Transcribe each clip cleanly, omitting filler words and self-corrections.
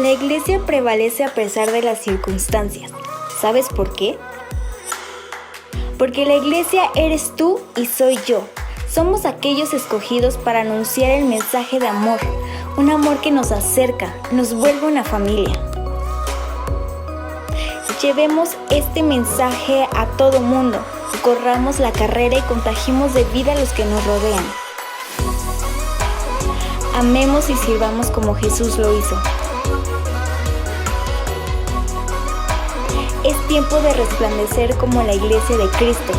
La iglesia prevalece a pesar de las circunstancias. ¿Sabes por qué? Porque la iglesia eres tú y soy yo. Somos aquellos escogidos para anunciar el mensaje de amor, un amor que nos acerca, nos vuelve una familia. Llevemos este mensaje a todo mundo, corramos la carrera y contagiemos de vida a los que nos rodean. Amemos y sirvamos como Jesús lo hizo. Es tiempo de resplandecer como la iglesia de Cristo.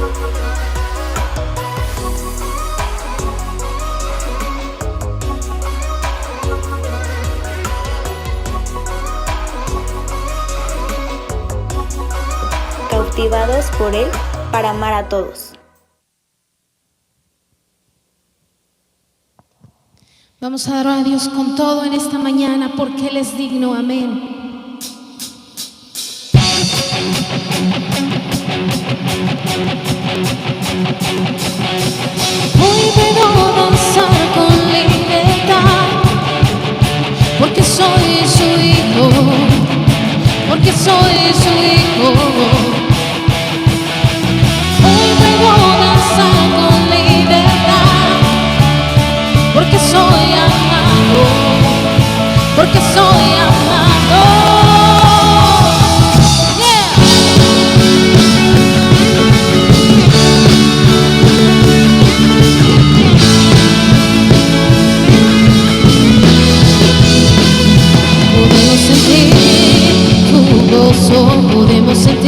Cautivados por Él para amar a todos. Vamos a adorar a Dios con todo en esta mañana porque Él es digno. Amén. Hoy puedo danzar con libertad porque soy su hijo, porque soy su hijo. Hoy puedo danzar con libertad porque soy amado, porque soy amado. Podemos sentir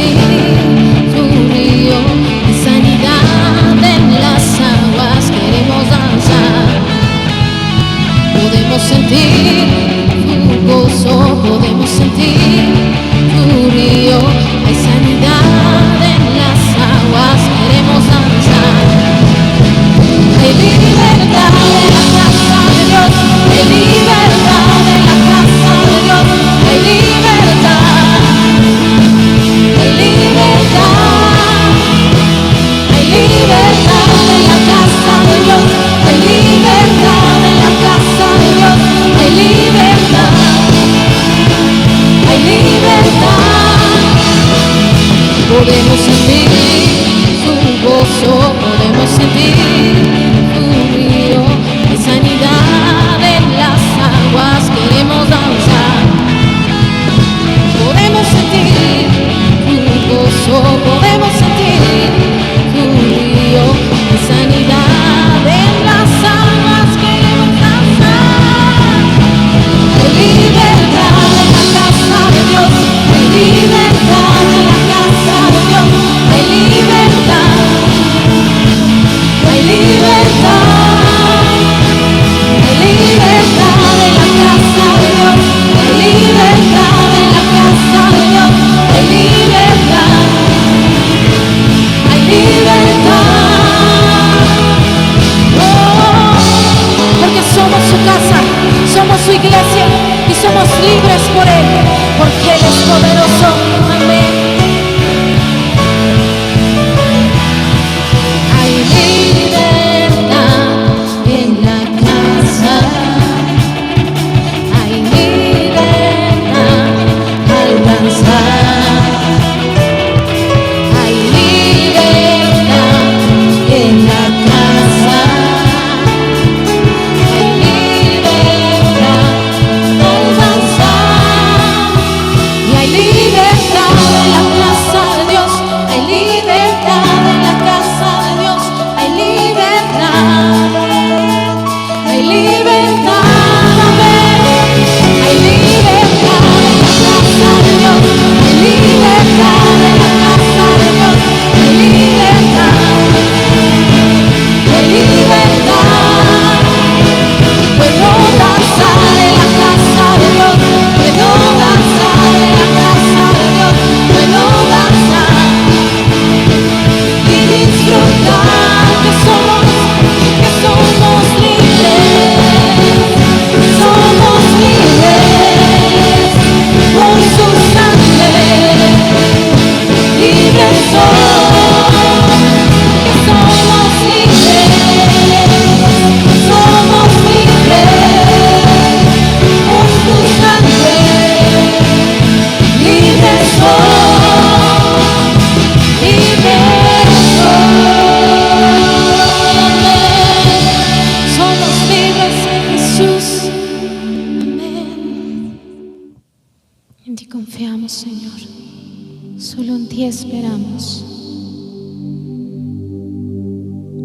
ti esperamos.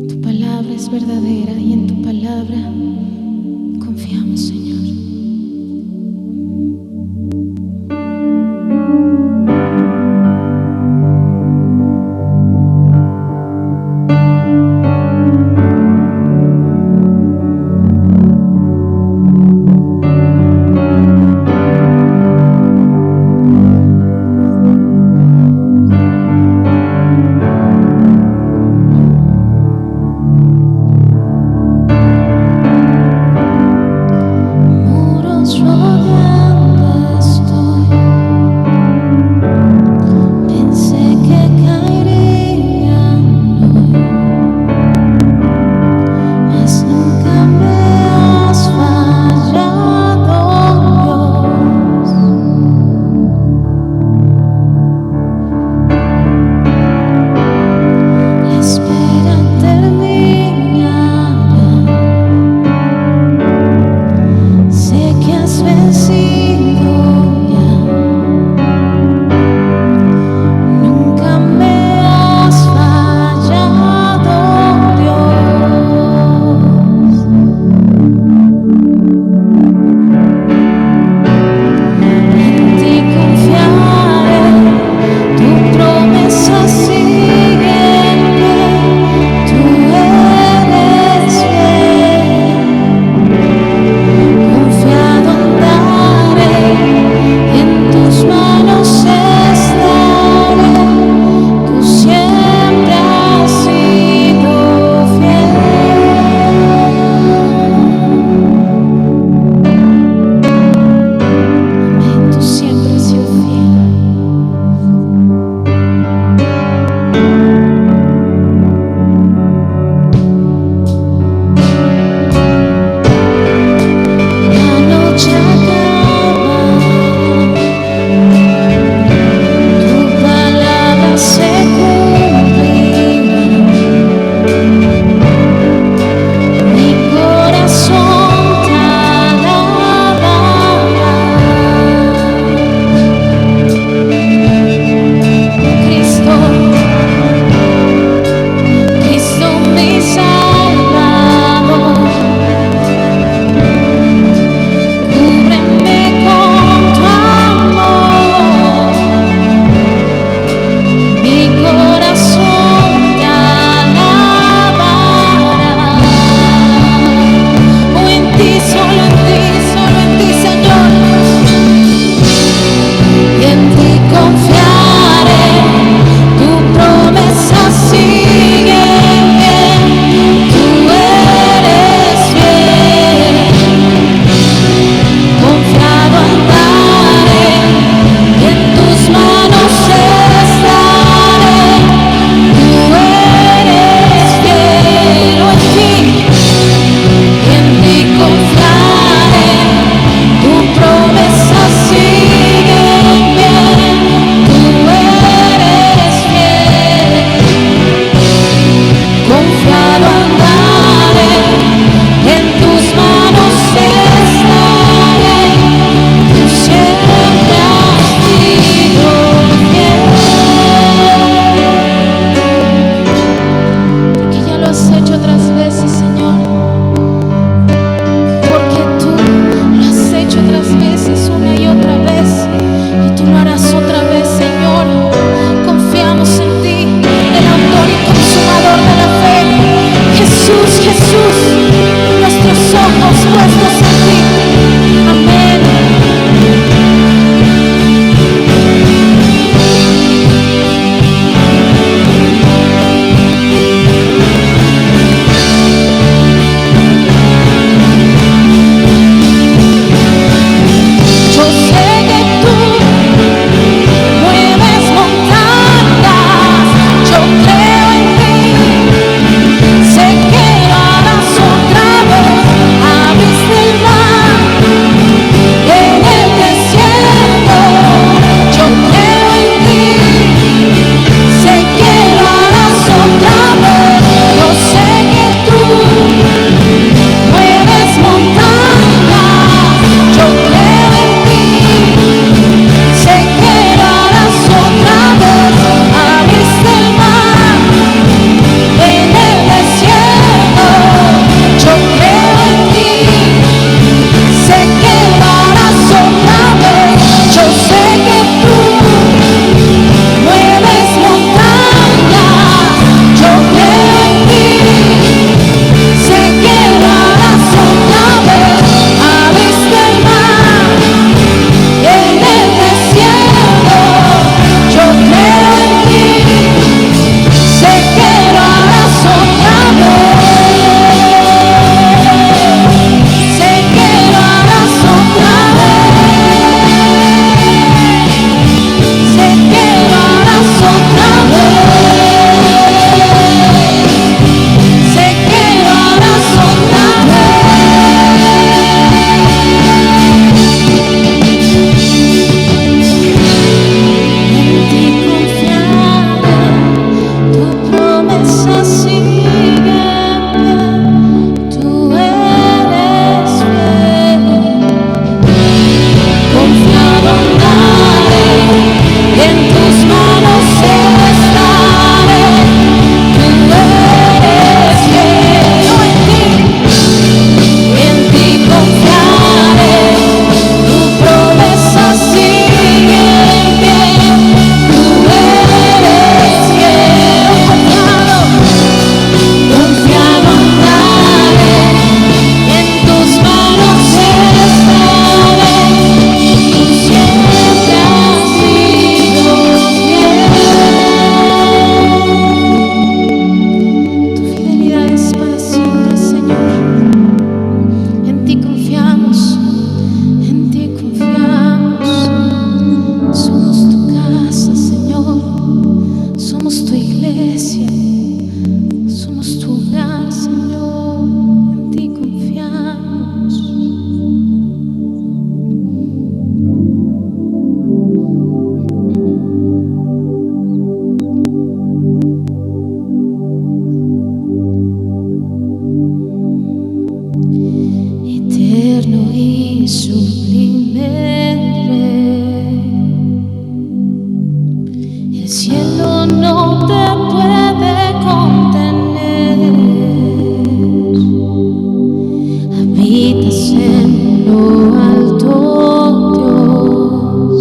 Tu palabra es verdadera y en tu palabra confiamos, Señor. lo alto, Dios.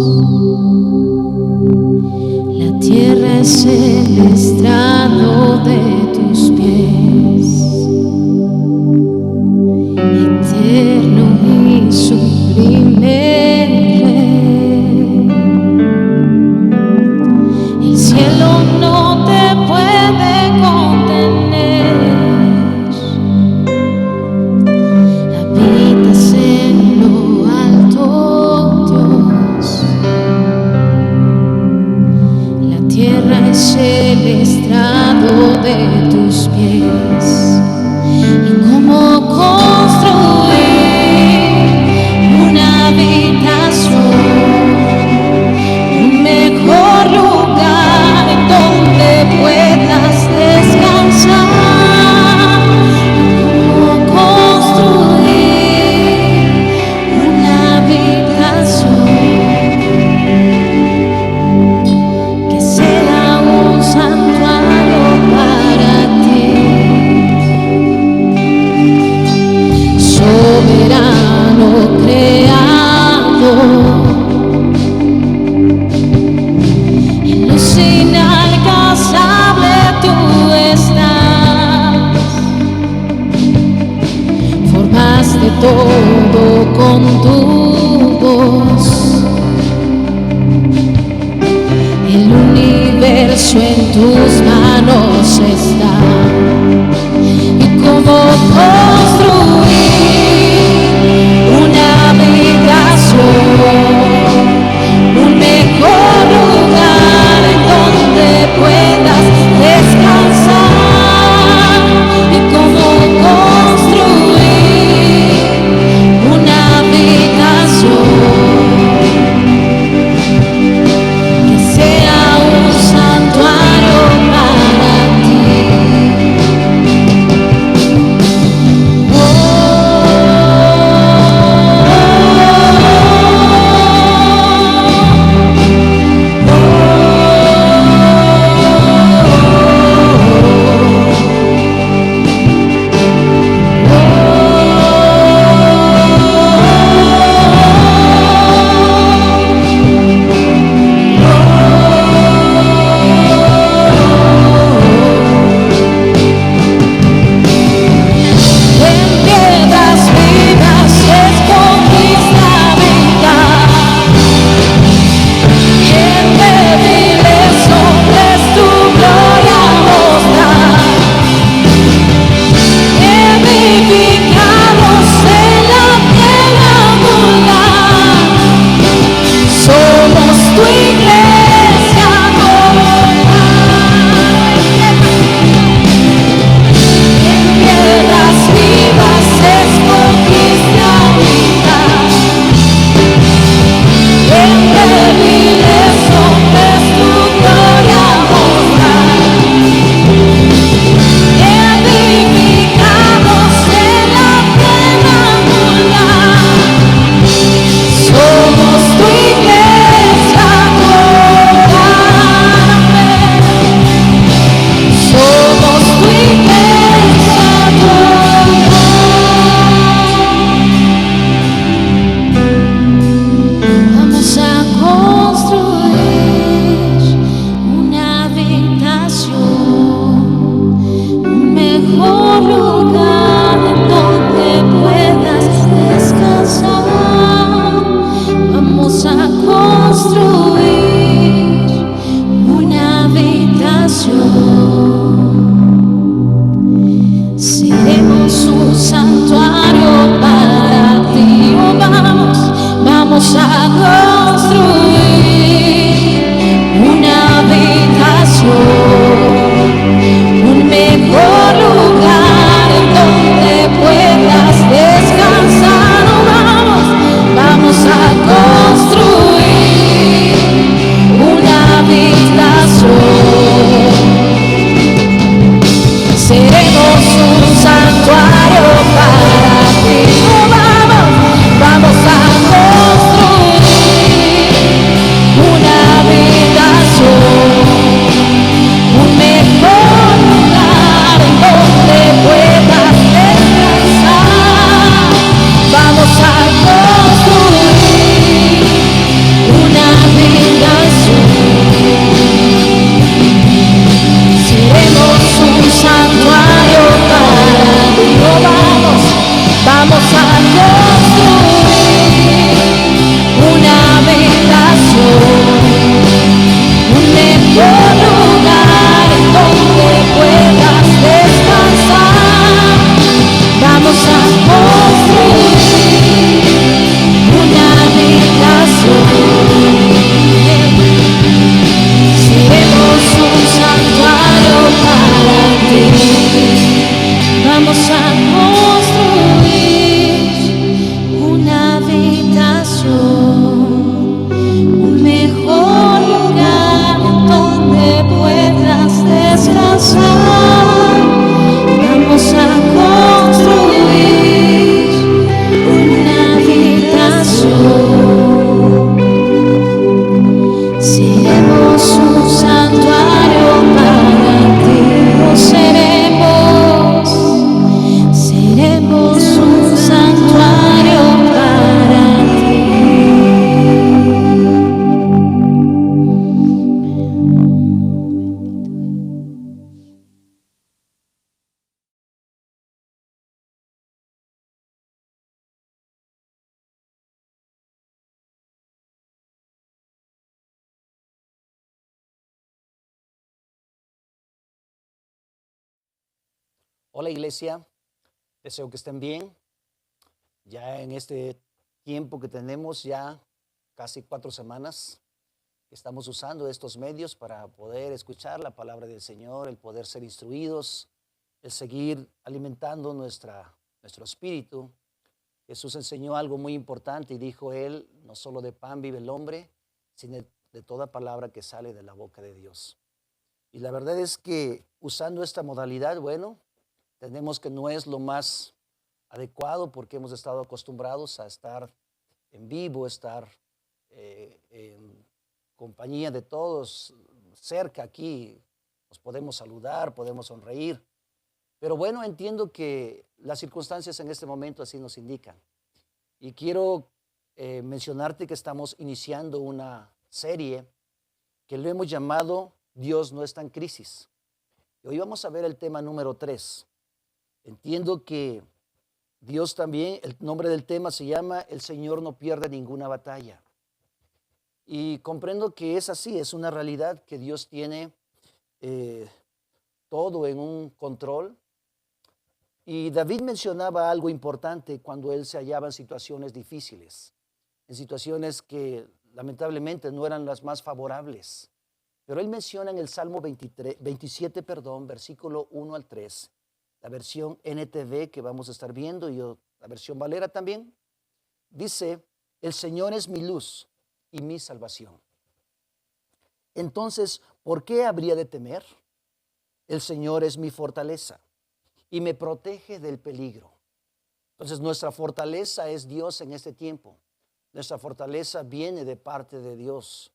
La tierra es el estrado de tus pies, eterno y sublime Rey. El cielo no te puede contener, habitas en lo alto, Dios. La tierra es el estrado de tus pies. ¿Y cómo construir una habitación, un mejor lugar en donde puedas descansar? ¿Cómo construir una habitación que sea un santuario para ti? Soberano creador, en lo inalcanzable tú estás. Formaste todo con tu voz, el universo en tus manos está. ¿Y cómo construir una habitación, un mejor lugar en donde puedas descansar? ¿Y cómo construir una habitación que sea un santuario para ti? a construir una habitación, un mejor lugar donde puedas descansar. Vamos a construir una habitación. Seremos un santuario para ti. Seremos un santuario para ti. Hola iglesia, deseo que estén bien. Ya en este tiempo que tenemos, ya casi 4 semanas, estamos usando estos medios para poder escuchar la palabra del Señor, el poder ser instruidos, el seguir alimentando nuestro espíritu. Jesús enseñó algo muy importante y dijo él, no solo de pan vive el hombre, sino de toda palabra que sale de la boca de Dios. Y la verdad es que usando esta modalidad, bueno, entendemos que no es lo más adecuado porque hemos estado acostumbrados a estar en vivo, estar en compañía de todos, cerca aquí, nos podemos saludar, podemos sonreír. Pero bueno, entiendo que las circunstancias en este momento así nos indican. Y quiero mencionarte que estamos iniciando una serie que lo hemos llamado Dios no está en crisis. Y hoy vamos a ver el tema número 3. Entiendo que Dios también, el nombre del tema se llama El Señor no pierde ninguna batalla. Y comprendo que es así, es una realidad que Dios tiene todo en un control. Y David mencionaba algo importante cuando él se hallaba en situaciones difíciles, en situaciones que lamentablemente no eran las más favorables. Pero él menciona en el Salmo 27, versículo 1 al 3, la versión NTV que vamos a estar viendo y la versión Valera también, dice, el Señor es mi luz y mi salvación. Entonces, ¿por qué habría de temer? El Señor es mi fortaleza y me protege del peligro. Entonces, nuestra fortaleza es Dios en este tiempo. Nuestra fortaleza viene de parte de Dios.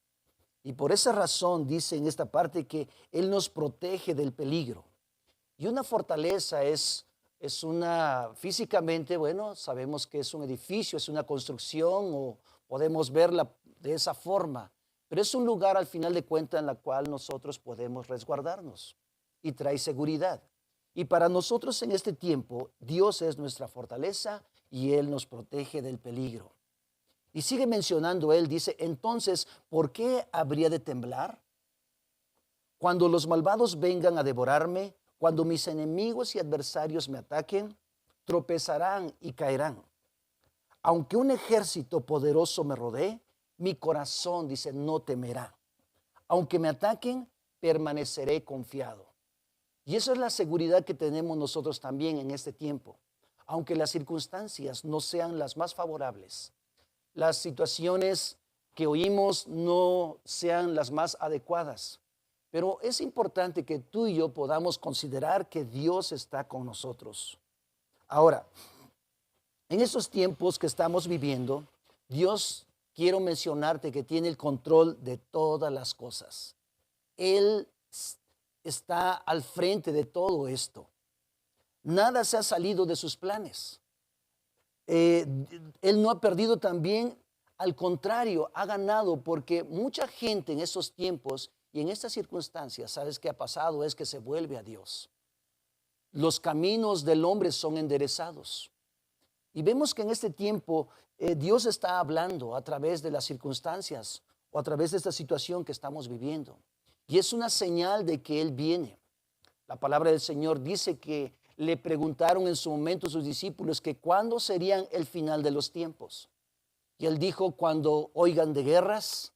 Y por esa razón dice en esta parte que Él nos protege del peligro. Y una fortaleza es una, físicamente, bueno, sabemos que es un edificio, es una construcción o podemos verla de esa forma, pero es un lugar al final de cuentas en la cual nosotros podemos resguardarnos y trae seguridad. Y para nosotros en este tiempo, Dios es nuestra fortaleza y Él nos protege del peligro. Y sigue mencionando él, dice, entonces, ¿por qué habría de temblar? Cuando los malvados vengan a devorarme, cuando mis enemigos y adversarios me ataquen, tropezarán y caerán. Aunque un ejército poderoso me rodee, mi corazón, dice, no temerá. Aunque me ataquen, permaneceré confiado. Y esa es la seguridad que tenemos nosotros también en este tiempo. Aunque las circunstancias no sean las más favorables, las situaciones que oímos no sean las más adecuadas, pero es importante que tú y yo podamos considerar que Dios está con nosotros. Ahora, en estos tiempos que estamos viviendo, Dios, quiero mencionarte que tiene el control de todas las cosas. Él está al frente de todo esto. Nada se ha salido de sus planes. Él no ha perdido también, al contrario, ha ganado, porque mucha gente en estos tiempos y en estas circunstancias, ¿sabes qué ha pasado? Es que se vuelve a Dios. Los caminos del hombre son enderezados. Y vemos que en este tiempo Dios está hablando a través de las circunstancias o a través de esta situación que estamos viviendo. Y es una señal de que Él viene. La palabra del Señor dice que le preguntaron en su momento sus discípulos que cuándo serían el final de los tiempos. Y Él dijo, cuando oigan de guerras,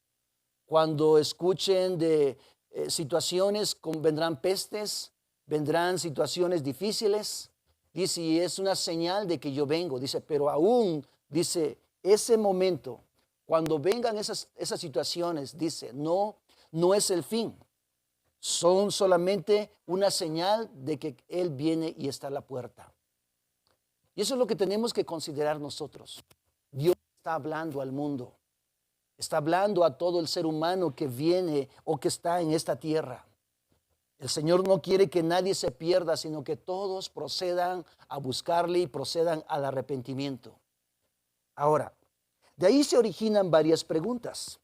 cuando escuchen de situaciones, vendrán pestes, vendrán situaciones difíciles. dice, y es una señal de que yo vengo, dice, pero aún, dice, ese momento, cuando vengan esas situaciones, dice, no es el fin, son solamente una señal de que Él viene y está a la puerta. Y eso es lo que tenemos que considerar nosotros. Dios está hablando al mundo, está hablando a todo el ser humano que viene o que está en esta tierra. El Señor no quiere que nadie se pierda, sino que todos procedan a buscarle y procedan al arrepentimiento. Ahora, de ahí se originan varias preguntas.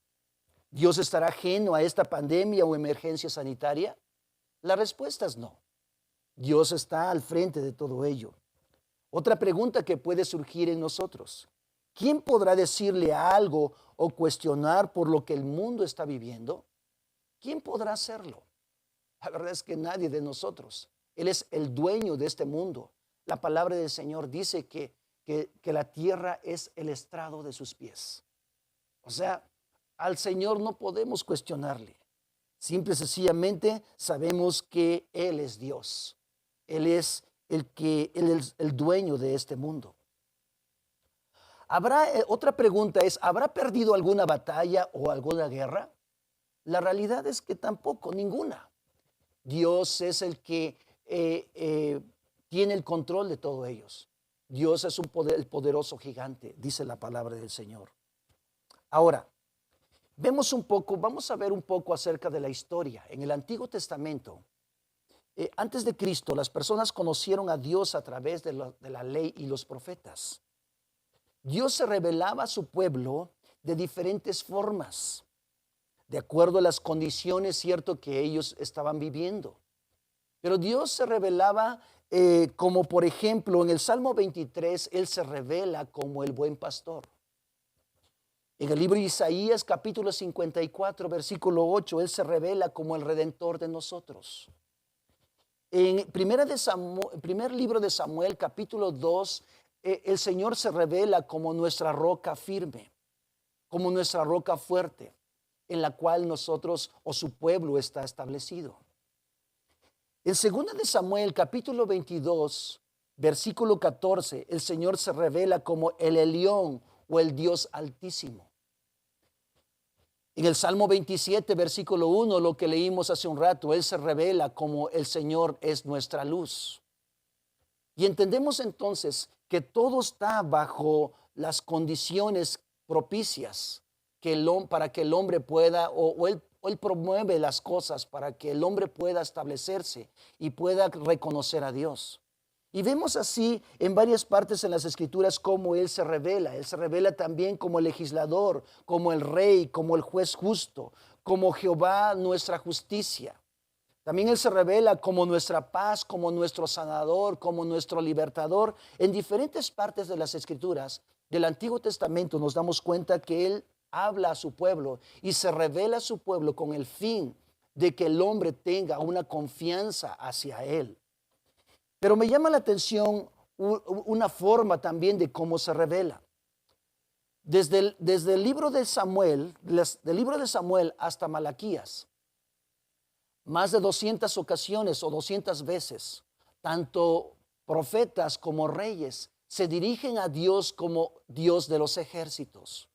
¿Dios estará ajeno a esta pandemia o emergencia sanitaria? La respuesta es no. Dios está al frente de todo ello. Otra pregunta que puede surgir en nosotros: ¿quién podrá decirle algo o cuestionar por lo que el mundo está viviendo? ¿Quién podrá hacerlo? La verdad es que nadie de nosotros. Él es el dueño de este mundo. La palabra del Señor dice que la tierra es el estrado de sus pies. O sea, al Señor no podemos cuestionarle. Simple y sencillamente sabemos que Él es Dios. Él es el dueño de este mundo. Otra pregunta es, ¿habrá perdido alguna batalla o alguna guerra? La realidad es que tampoco, ninguna. Dios es el que tiene el control de todos ellos. Dios es el poderoso gigante, dice la palabra del Señor. Ahora, vamos a ver un poco acerca de la historia. En el Antiguo Testamento, antes de Cristo, las personas conocieron a Dios a través de la ley y los profetas. Dios se revelaba a su pueblo de diferentes formas, de acuerdo a las condiciones, cierto, que ellos estaban viviendo. Pero Dios se revelaba como, por ejemplo, en el Salmo 23, Él se revela como el buen pastor. En el libro de Isaías, capítulo 54, versículo 8, Él se revela como el Redentor de nosotros. En primer libro de Samuel, capítulo 2, el Señor se revela como nuestra roca firme, como nuestra roca fuerte, en la cual nosotros o su pueblo está establecido. En 2 de Samuel, capítulo 22, versículo 14, el Señor se revela como el Elión o el Dios Altísimo. En el Salmo 27, versículo 1, lo que leímos hace un rato, Él se revela como el Señor es nuestra luz. Y entendemos entonces que todo está bajo las condiciones propicias para que el hombre pueda, o él promueve las cosas para que el hombre pueda establecerse y pueda reconocer a Dios. Y vemos así en varias partes en las Escrituras cómo Él se revela. Él se revela también como el legislador, como el rey, como el juez justo, como Jehová nuestra justicia. También Él se revela como nuestra paz, como nuestro sanador, como nuestro libertador. En diferentes partes de las Escrituras del Antiguo Testamento nos damos cuenta que Él habla a su pueblo y se revela a su pueblo con el fin de que el hombre tenga una confianza hacia Él. Pero me llama la atención una forma también de cómo se revela. Desde el libro de Samuel, del libro de Samuel hasta Malaquías, más de 200 ocasiones o 200 veces, tanto profetas como reyes se dirigen a Dios como Dios de los ejércitos.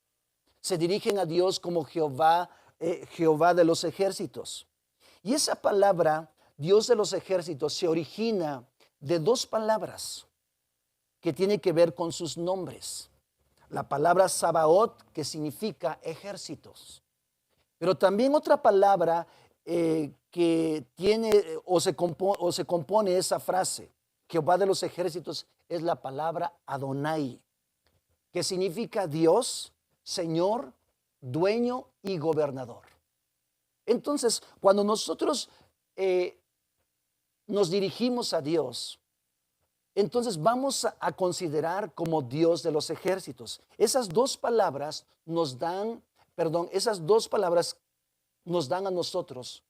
Se dirigen a Dios como Jehová de los ejércitos. Y esa palabra, Dios de los ejércitos, se origina de dos palabras que tienen que ver con sus nombres. La palabra Sabaoth, que significa ejércitos. Pero también otra palabra que tiene o se compone esa frase, Jehová de los ejércitos, es la palabra Adonai, que significa Dios, Señor, dueño y gobernador. Entonces, cuando nosotros nos dirigimos a Dios, entonces vamos a considerar como Dios de los ejércitos. Esas dos palabras nos dan a nosotros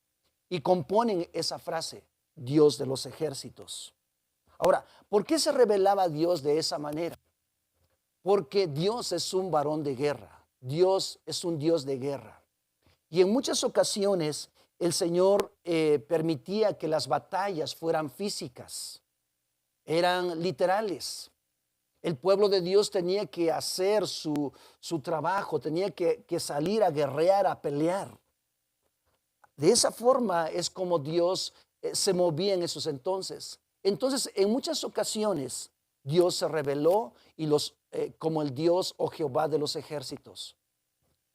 y componen esa frase, Dios de los ejércitos. Ahora, ¿por qué se revelaba Dios de esa manera? Porque Dios es un varón de guerra. Dios es un Dios de guerra. Y en muchas ocasiones el Señor permitía que las batallas fueran físicas. eran literales. El pueblo de Dios tenía que hacer su trabajo, tenía que salir a guerrear, a pelear. De esa forma es como Dios se movía en esos entonces. Entonces, en muchas ocasiones, Dios se reveló como el Dios o Jehová de los ejércitos.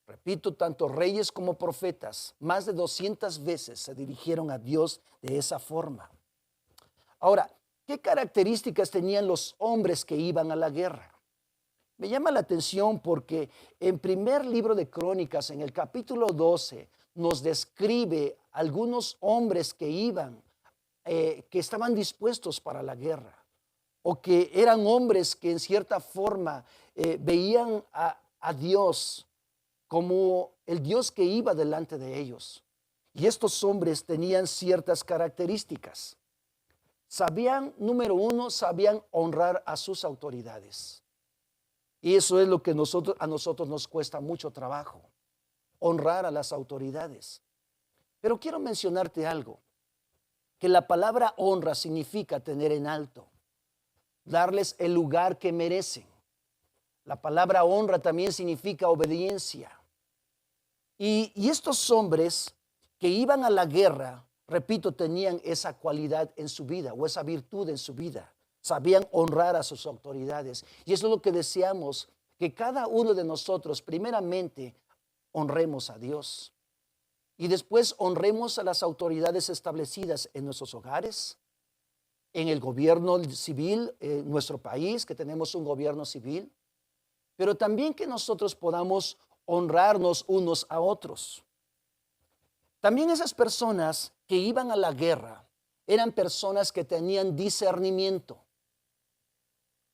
Repito, tanto reyes como profetas, más de 200 veces se dirigieron a Dios de esa forma. Ahora, ¿qué características tenían los hombres que iban a la guerra? Me llama la atención porque en primer libro de Crónicas, en el capítulo 12, nos describe algunos hombres que iban, que estaban dispuestos para la guerra, o que eran hombres que en cierta forma veían a Dios como el Dios que iba delante de ellos. Y estos hombres tenían ciertas características. Sabían, número uno, sabían honrar a sus autoridades. Y eso es lo que a nosotros nos cuesta mucho trabajo, honrar a las autoridades. Pero quiero mencionarte algo, que la palabra honra significa tener en alto, darles el lugar que merecen. La palabra honra también significa obediencia. Y estos hombres que iban a la guerra, repito, tenían esa cualidad en su vida o esa virtud en su vida. Sabían honrar a sus autoridades. Y eso es lo que deseamos, que cada uno de nosotros primeramente honremos a Dios. Y después honremos a las autoridades establecidas en nuestros hogares, en el gobierno civil, en nuestro país, que tenemos un gobierno civil. Pero también que nosotros podamos honrarnos unos a otros. También esas personas que iban a la guerra eran personas que tenían discernimiento.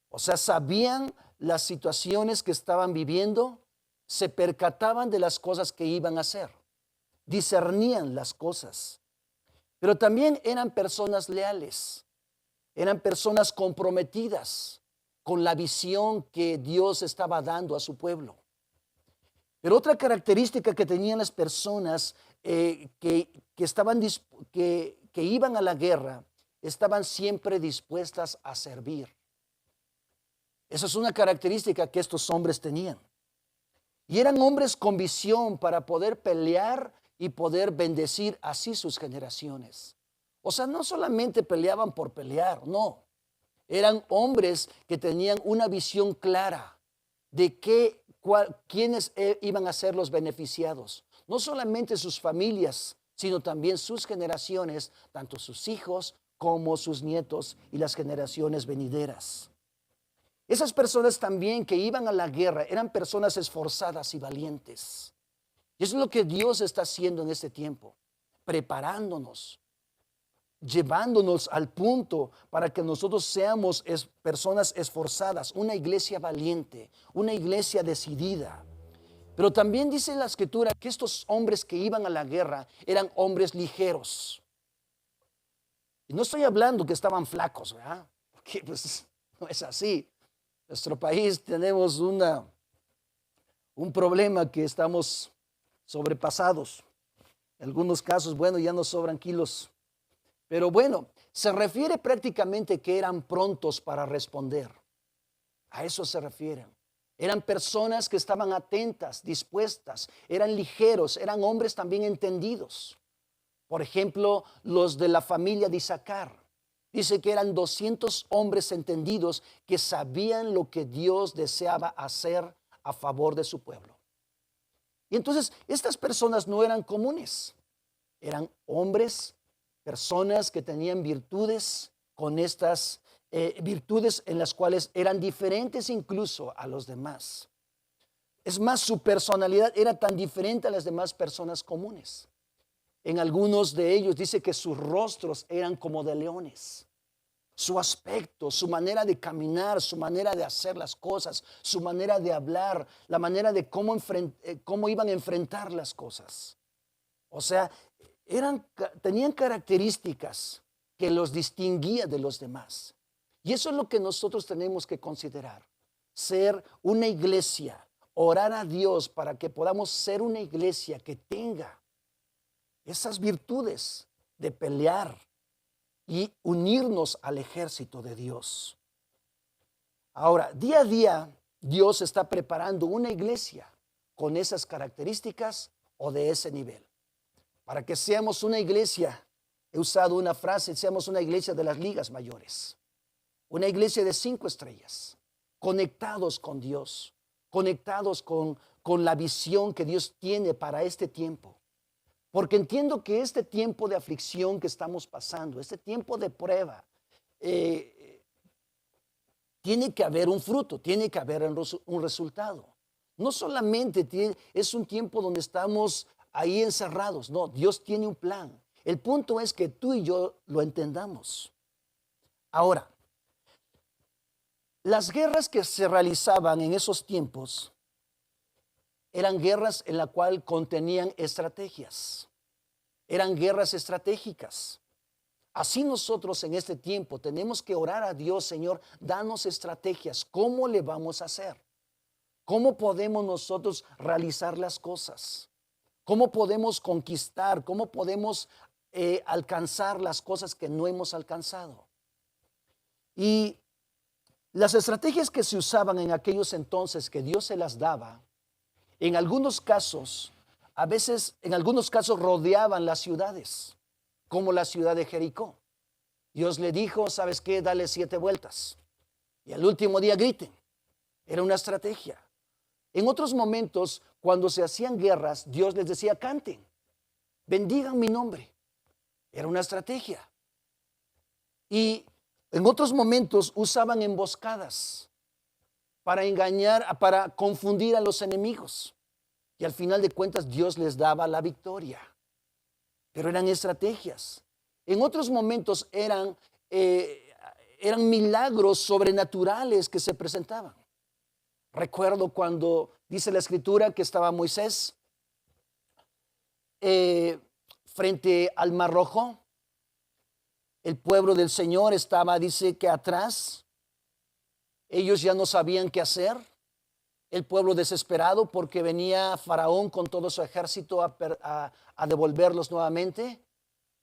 O sea, sabían las situaciones que estaban viviendo, se percataban de las cosas que iban a hacer, discernían las cosas. Pero también eran personas leales, eran personas comprometidas con la visión que Dios estaba dando a su pueblo. Pero otra característica que tenían las personas que iban a la guerra, estaban siempre dispuestas a servir. Esa es una característica que estos hombres tenían. Y eran hombres con visión para poder pelear y poder bendecir así sus generaciones. O sea, no solamente peleaban por pelear, no. Eran hombres que tenían una visión clara de quiénes iban a ser los beneficiados. No solamente sus familias, sino también sus generaciones, tanto sus hijos como sus nietos y las generaciones venideras. Esas personas también que iban a la guerra eran personas esforzadas y valientes. Y eso es lo que Dios está haciendo en este tiempo, preparándonos, llevándonos al punto para que nosotros seamos personas esforzadas, una iglesia valiente, una iglesia decidida. Pero también dice la Escritura que estos hombres que iban a la guerra eran hombres ligeros. Y no estoy hablando que estaban flacos, ¿verdad? Porque pues no es así. En nuestro país tenemos un problema que estamos sobrepasados. En algunos casos, bueno, ya nos sobran kilos. Pero bueno, se refiere prácticamente que eran prontos para responder. A eso se refieren. Eran personas que estaban atentas, dispuestas, eran ligeros, eran hombres también entendidos. Por ejemplo, los de la familia de Isaacar. Dice que eran 200 hombres entendidos que sabían lo que Dios deseaba hacer a favor de su pueblo. Y entonces, estas personas no eran comunes. Eran hombres, personas que tenían virtudes, con estas virtudes en las cuales eran diferentes incluso a los demás. Es más, su personalidad era tan diferente a las demás personas comunes. En algunos de ellos dice que sus rostros eran como de leones. Su aspecto, su manera de caminar, su manera de hacer las cosas, su manera de hablar, la manera de cómo iban a enfrentar las cosas. O sea, tenían características que los distinguía de los demás. Y eso es lo que nosotros tenemos que considerar. Ser una iglesia, orar a Dios para que podamos ser una iglesia que tenga esas virtudes de pelear, y unirnos al ejército de Dios. Ahora, día a día, Dios está preparando una iglesia con esas características o de ese nivel. Para que seamos una iglesia, he usado una frase, seamos una iglesia de las ligas mayores. Una iglesia de 5 estrellas, conectados con Dios, conectados con la visión que Dios tiene para este tiempo. Porque entiendo que este tiempo de aflicción que estamos pasando, este tiempo de prueba, tiene que haber un fruto, tiene que haber un resultado. No solamente es un tiempo donde estamos ahí encerrados, no, Dios tiene un plan. El punto es que tú y yo lo entendamos. Ahora, las guerras que se realizaban en esos tiempos eran guerras en la cual contenían estrategias, eran guerras estratégicas. Así nosotros en este tiempo tenemos que orar a Dios, Señor, danos estrategias. ¿Cómo le vamos a hacer? ¿Cómo podemos nosotros realizar las cosas? ¿Cómo podemos conquistar? ¿Cómo podemos alcanzar las cosas que no hemos alcanzado? Y las estrategias que se usaban en aquellos entonces, que Dios se las daba, en algunos casos, a veces, en algunos casos rodeaban las ciudades, como la ciudad de Jericó. Dios le dijo, ¿sabes qué? Dale 7 vueltas. Y al último día griten. Era una estrategia. En otros momentos, cuando se hacían guerras, Dios les decía, canten, bendigan mi nombre. Era una estrategia. Y en otros momentos usaban emboscadas para engañar, para confundir a los enemigos. Y al final de cuentas Dios les daba la victoria. Pero eran estrategias. En otros momentos eran milagros sobrenaturales que se presentaban. Recuerdo cuando dice la Escritura que estaba Moisés frente al Mar Rojo. El pueblo del Señor estaba, dice que atrás. Ellos ya no sabían qué hacer. El pueblo desesperado porque venía Faraón con todo su ejército a devolverlos nuevamente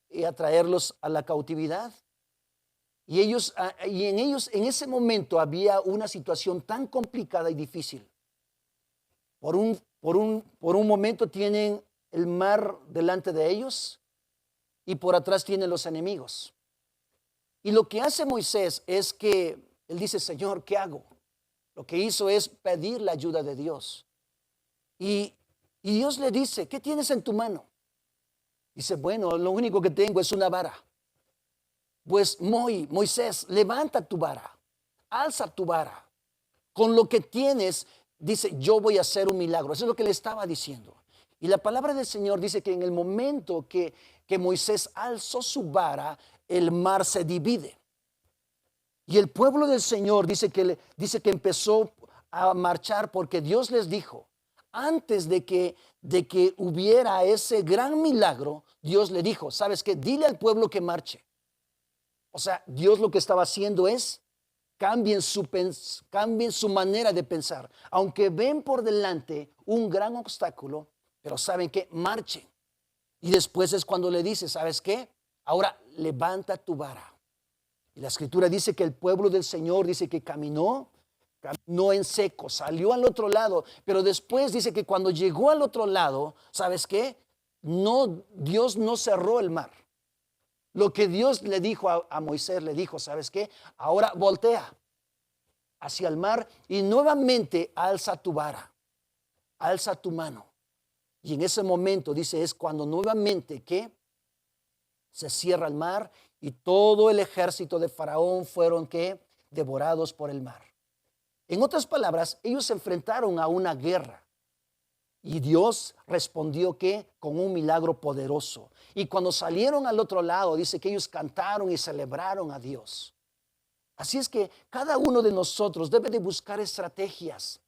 y a traerlos a la cautividad. Y en ese momento había una situación tan complicada y difícil. Por un momento tienen el mar delante de ellos y por atrás tienen los enemigos. Y lo que hace Moisés es que él dice, Señor, ¿qué hago? Lo que hizo es pedir la ayuda de Dios. Y Dios le dice, ¿qué tienes en tu mano? Dice, bueno, lo único que tengo es una vara. Pues Moisés, levanta tu vara, alza tu vara. Con lo que tienes, dice, yo voy a hacer un milagro. Eso es lo que le estaba diciendo. Y la palabra del Señor dice que en el momento que Moisés alzó su vara, el mar se divide. Y el pueblo del Señor dice que empezó a marchar porque Dios les dijo, antes de que hubiera ese gran milagro, Dios le dijo, ¿sabes qué? Dile al pueblo que marche. O sea, Dios lo que estaba haciendo es cambien su manera de pensar. Aunque ven por delante un gran obstáculo, pero saben que marchen. Y después es cuando le dice, ¿sabes qué? Ahora levanta tu vara. Y la Escritura dice que el pueblo del Señor dice que caminó en seco, salió al otro lado, pero después dice que cuando llegó al otro lado, ¿sabes qué? Dios no cerró el mar. Lo que Dios le dijo a Moisés, le dijo, ¿sabes qué? Ahora voltea hacia el mar y nuevamente alza tu vara, alza tu mano. Y en ese momento, dice, es cuando nuevamente, ¿qué? Se cierra el mar y todo el ejército de Faraón fueron, ¿qué? Devorados por el mar. En otras palabras, ellos se enfrentaron a una guerra. Y Dios respondió que con un milagro poderoso. Y cuando salieron al otro lado, dice que ellos cantaron y celebraron a Dios. Así es que cada uno de nosotros debe de buscar estrategias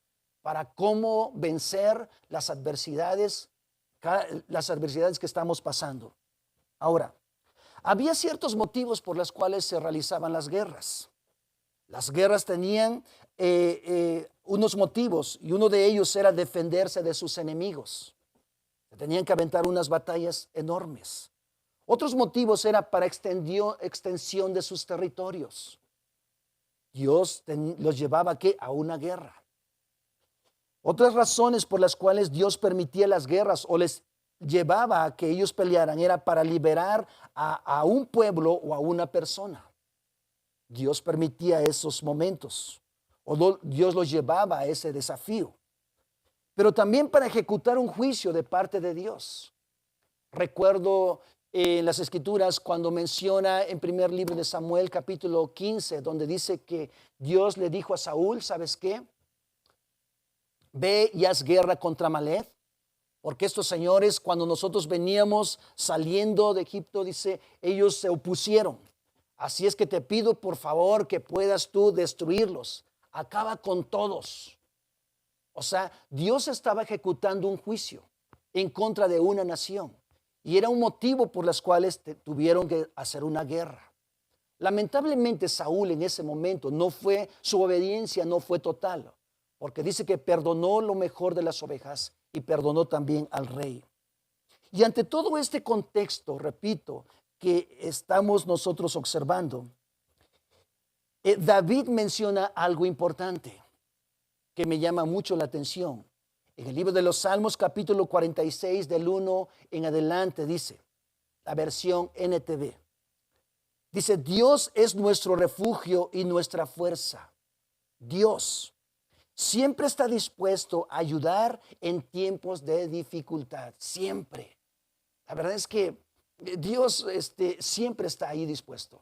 para cómo vencer las adversidades que estamos pasando. Ahora, había ciertos motivos por los cuales se realizaban las guerras. Las guerras tenían unos motivos y uno de ellos era defenderse de sus enemigos. Tenían que aventar unas batallas enormes. Otros motivos era para extensión de sus territorios. Dios los llevaba a una guerra. Otras razones por las cuales Dios permitía las guerras o les llevaba a que ellos pelearan era para liberar a un pueblo o a una persona. Dios permitía esos momentos o Dios los llevaba a ese desafío. Pero también para ejecutar un juicio de parte de Dios. Recuerdo en las Escrituras cuando menciona en primer libro de Samuel capítulo 15, donde dice que Dios le dijo a Saúl, ¿sabes qué? Ve y haz guerra contra Amalek, porque estos señores cuando nosotros veníamos saliendo de Egipto, dice, ellos se opusieron. Así es que te pido por favor que puedas tú destruirlos. Acaba con todos. O sea, Dios estaba ejecutando un juicio en contra de una nación. Y era un motivo por los cuales tuvieron que hacer una guerra. Lamentablemente Saúl en ese momento su obediencia no fue total. Porque dice que perdonó lo mejor de las ovejas y perdonó también al rey. Y ante todo este contexto, repito, que estamos nosotros observando, David menciona algo importante que me llama mucho la atención. En el libro de los Salmos, capítulo 46, del 1 en adelante, dice, la versión NTV. Dice, Dios es nuestro refugio y nuestra fuerza. Dios siempre está dispuesto a ayudar en tiempos de dificultad, siempre. La verdad es que Dios siempre está ahí dispuesto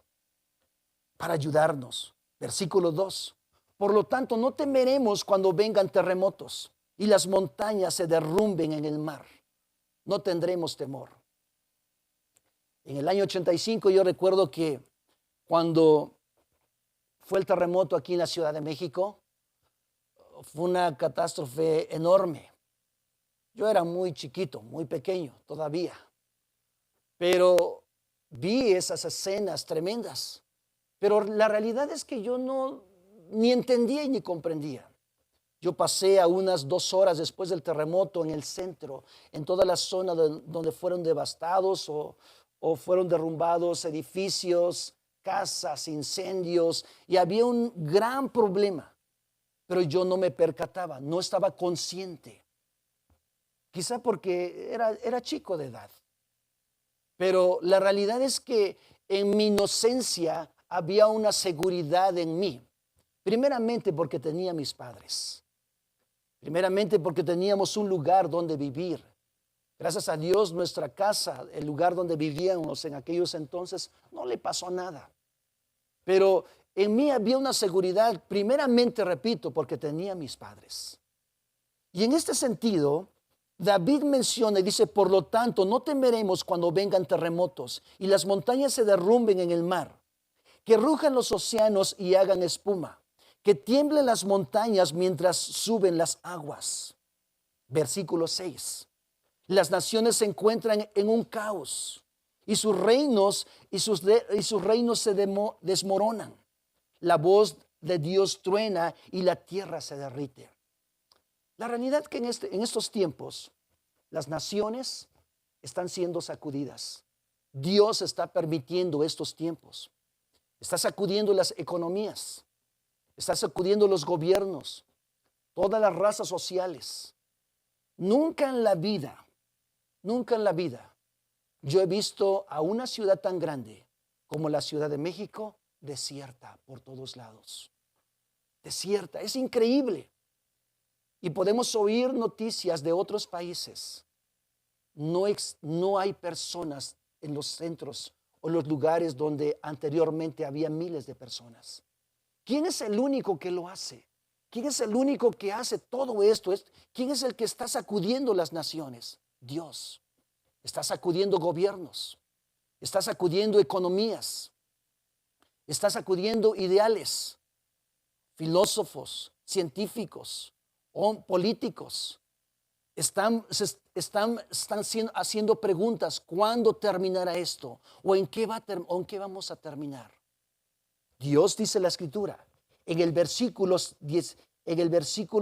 para ayudarnos. Versículo 2. Por lo tanto, no temeremos cuando vengan terremotos y las montañas se derrumben en el mar. No tendremos temor. En el año 85 yo recuerdo que cuando fue el terremoto aquí en la Ciudad de México, fue una catástrofe enorme. Yo era muy chiquito, muy pequeño todavía, pero vi esas escenas tremendas. Pero la realidad es que yo ni entendía y ni comprendía. Yo pasé a unas 2 horas después del terremoto en el centro, en toda la zona donde fueron devastados o fueron derrumbados edificios, casas, incendios, y había un gran problema. Pero yo no me percataba, no estaba consciente. Quizá porque era chico de edad. Pero la realidad es que en mi inocencia había una seguridad en mí. Primeramente porque tenía mis padres. Primeramente porque teníamos un lugar donde vivir. Gracias a Dios, nuestra casa, el lugar donde vivíamos en aquellos entonces, no le pasó nada. Pero en mí había una seguridad, primeramente, repito, porque tenía mis padres. Y en este sentido, David menciona y dice, por lo tanto, no temeremos cuando vengan terremotos y las montañas se derrumben en el mar, que rujan los océanos y hagan espuma, que tiemblen las montañas mientras suben las aguas. Versículo 6. Las naciones se encuentran en un caos y sus reinos se desmoronan. La voz de Dios truena y la tierra se derrite. La realidad es que en estos tiempos las naciones están siendo sacudidas. Dios está permitiendo estos tiempos. Está sacudiendo las economías. Está sacudiendo los gobiernos. Todas las razas sociales. Nunca en la vida yo he visto a una ciudad tan grande como la Ciudad de México desierta por todos lados. Desierta, es increíble. Y podemos oír noticias de otros países. No hay personas en los centros o los lugares donde anteriormente había miles de personas. ¿Quién es el único que lo hace? ¿Quién es el único que hace todo esto? ¿Quién es el que está sacudiendo las naciones? Dios. Está sacudiendo gobiernos. Está sacudiendo economías. Está sacudiendo ideales. Filósofos, científicos, políticos. Están haciendo preguntas. ¿Cuándo terminará esto? ¿O en qué vamos a terminar? Dios dice la Escritura en el versículo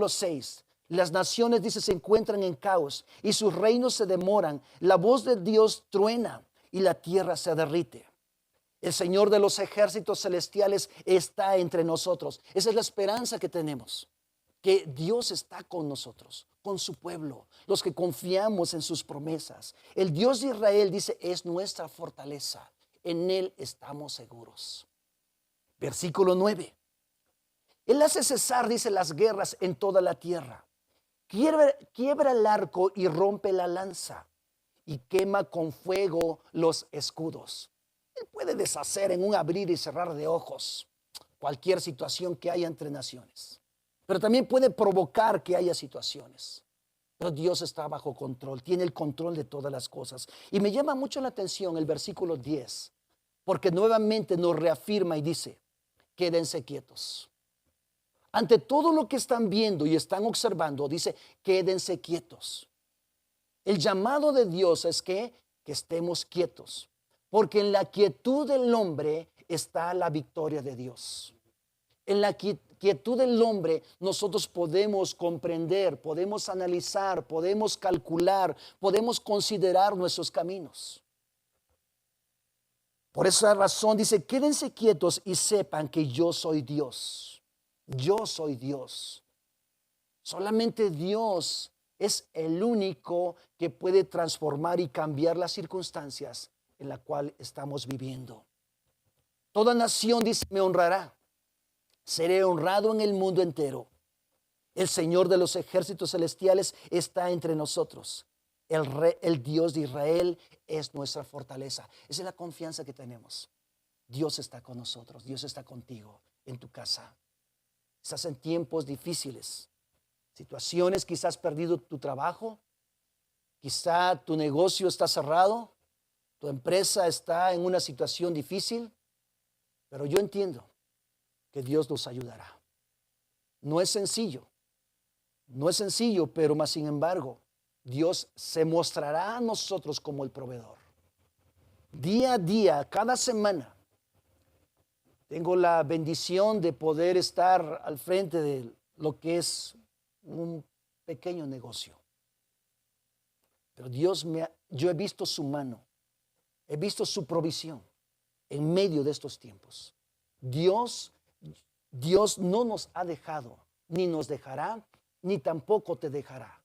6. Las naciones, dice, se encuentran en caos y sus reinos se demoran. La voz de Dios truena y la tierra se derrite. El Señor de los ejércitos celestiales está entre nosotros. Esa es la esperanza que tenemos, que Dios está con nosotros, con su pueblo, los que confiamos en sus promesas. El Dios de Israel, dice, es nuestra fortaleza. En Él estamos seguros. Versículo 9. Él hace cesar, dice, las guerras en toda la tierra. Quiebra el arco y rompe la lanza, y quema con fuego los escudos. Él puede deshacer en un abrir y cerrar de ojos cualquier situación que haya entre naciones. Pero también puede provocar que haya situaciones. Pero Dios está bajo control, tiene el control de todas las cosas. Y me llama mucho la atención el versículo 10, porque nuevamente nos reafirma y dice, quédense quietos. Ante todo lo que están viendo y están observando, dice, quédense quietos. El llamado de Dios es que estemos quietos, porque en la quietud del hombre está la victoria de Dios. En la quietud del hombre nosotros podemos comprender, podemos analizar, podemos calcular, podemos considerar nuestros caminos. Por esa razón dice, quédense quietos y sepan que yo soy Dios. Yo soy Dios. Solamente Dios es el único que puede transformar y cambiar las circunstancias en la cual estamos viviendo. Toda nación, dice, me honrará. Seré honrado en el mundo entero. El Señor de los ejércitos celestiales está entre nosotros. El Dios de Israel es nuestra fortaleza. Esa es la confianza que tenemos. Dios está con nosotros. Dios está contigo en tu casa. Estás en tiempos difíciles. Situaciones, quizás has perdido tu trabajo. Quizá tu negocio está cerrado. Tu empresa está en una situación difícil. Pero yo entiendo que Dios nos ayudará. No es sencillo. No es sencillo, pero más sin embargo, Dios se mostrará a nosotros como el proveedor. Día a día, cada semana, tengo la bendición de poder estar al frente de lo que es un pequeño negocio. Pero yo he visto su mano, he visto su provisión en medio de estos tiempos. Dios no nos ha dejado, ni nos dejará, ni tampoco te dejará.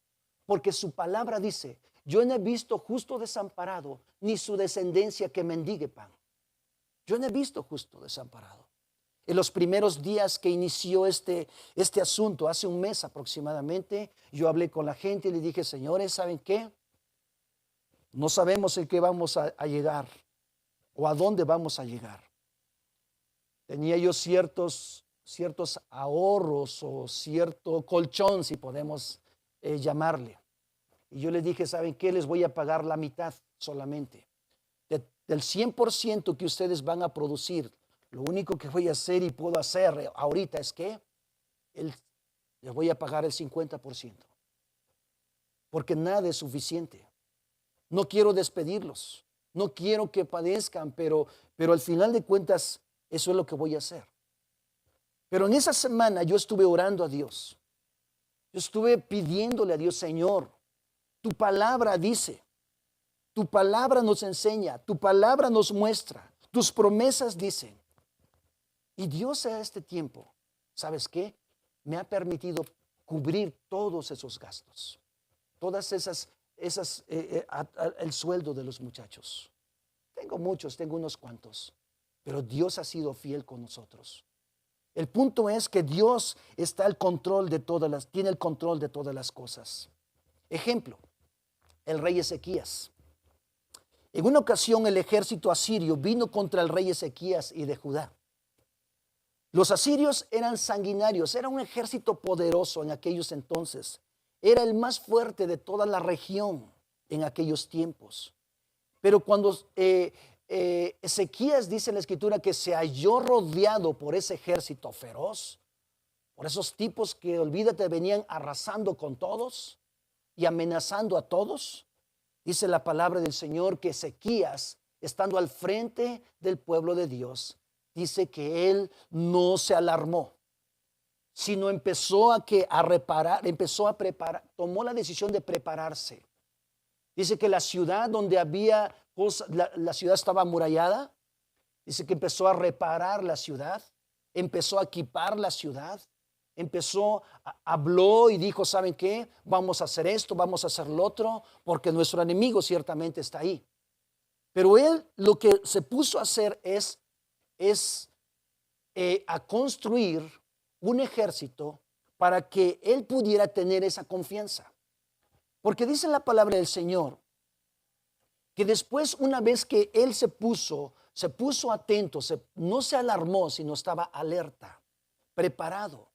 Porque su palabra dice, yo no he visto justo desamparado, ni su descendencia que mendigue pan. Yo no he visto justo desamparado. En los primeros días que inició este asunto, hace un mes aproximadamente, yo hablé con la gente y le dije, señores, ¿saben qué? No sabemos en qué vamos a llegar o a dónde vamos a llegar. Tenía yo ciertos ahorros o cierto colchón, si podemos llamarle. Y yo les dije, ¿saben qué? Les voy a pagar la mitad solamente. Del 100% que ustedes van a producir, lo único que voy a hacer y puedo hacer ahorita es que les voy a pagar el 50%. Porque nada es suficiente. No quiero despedirlos. No quiero que padezcan, pero al final de cuentas, eso es lo que voy a hacer. Pero en esa semana yo estuve orando a Dios. Yo estuve pidiéndole a Dios, Señor, tu palabra dice, tu palabra nos enseña, tu palabra nos muestra, tus promesas dicen. Y Dios a este tiempo, ¿sabes qué? Me ha permitido cubrir todos esos gastos, todas el sueldo de los muchachos. Tengo muchos, tengo unos cuantos, pero Dios ha sido fiel con nosotros. El punto es que Dios tiene el control de todas las cosas. Ejemplo, el rey Ezequías. En una ocasión el ejército asirio vino contra el rey Ezequías y de Judá. Los asirios eran sanguinarios, era un ejército poderoso en aquellos entonces. Era el más fuerte de toda la región en aquellos tiempos. Pero cuando Ezequías dice en la escritura que se halló rodeado por ese ejército feroz, por esos tipos que, olvídate, venían arrasando con todos y amenazando a todos, dice la palabra del Señor que Ezequías, estando al frente del pueblo de Dios, dice que él no se alarmó, sino empezó a preparar, tomó la decisión de prepararse. Dice que la ciudad donde había cosas, la ciudad estaba amurallada. Dice que empezó a reparar la ciudad, empezó a equipar la ciudad, habló y dijo, ¿saben qué? Vamos a hacer esto, vamos a hacer lo otro, porque nuestro enemigo ciertamente está ahí. Pero él lo que se puso a hacer es a construir un ejército para que él pudiera tener esa confianza. Porque dice la palabra del Señor que después, una vez que él se puso atento, no se alarmó, sino estaba alerta, preparado.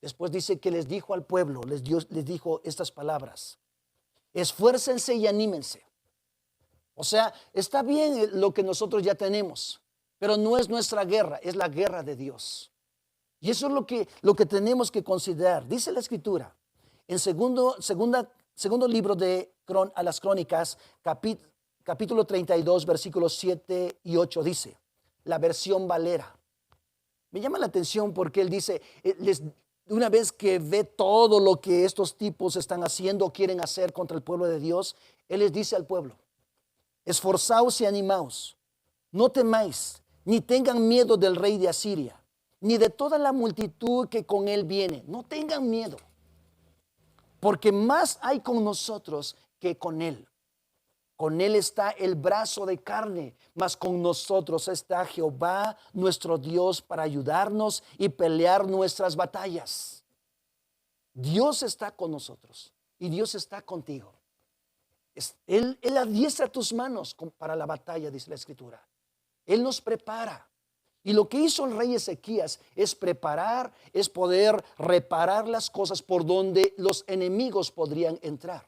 Después dice que les dijo al pueblo, les dijo estas palabras: esfuércense y anímense. O sea, está bien lo que nosotros ya tenemos, pero no es nuestra guerra, es la guerra de Dios. Y eso es lo que tenemos que considerar. Dice la Escritura en segundo libro a las Crónicas, capítulo 32, versículos 7 y 8, dice, la versión Valera. Me llama la atención porque él dice, una vez que ve todo lo que estos tipos están haciendo o quieren hacer contra el pueblo de Dios, él les dice al pueblo: esforzaos y animaos, no temáis, ni tengan miedo del rey de Asiria, ni de toda la multitud que con él viene. No tengan miedo, porque más hay con nosotros que con él. Con él está el brazo de carne, mas con nosotros está Jehová nuestro Dios para ayudarnos y pelear nuestras batallas. Dios está con nosotros y Dios está contigo. Él adiestra tus manos para la batalla, dice la Escritura. Él nos prepara. Y lo que hizo el rey Ezequías es poder reparar las cosas por donde los enemigos podrían entrar.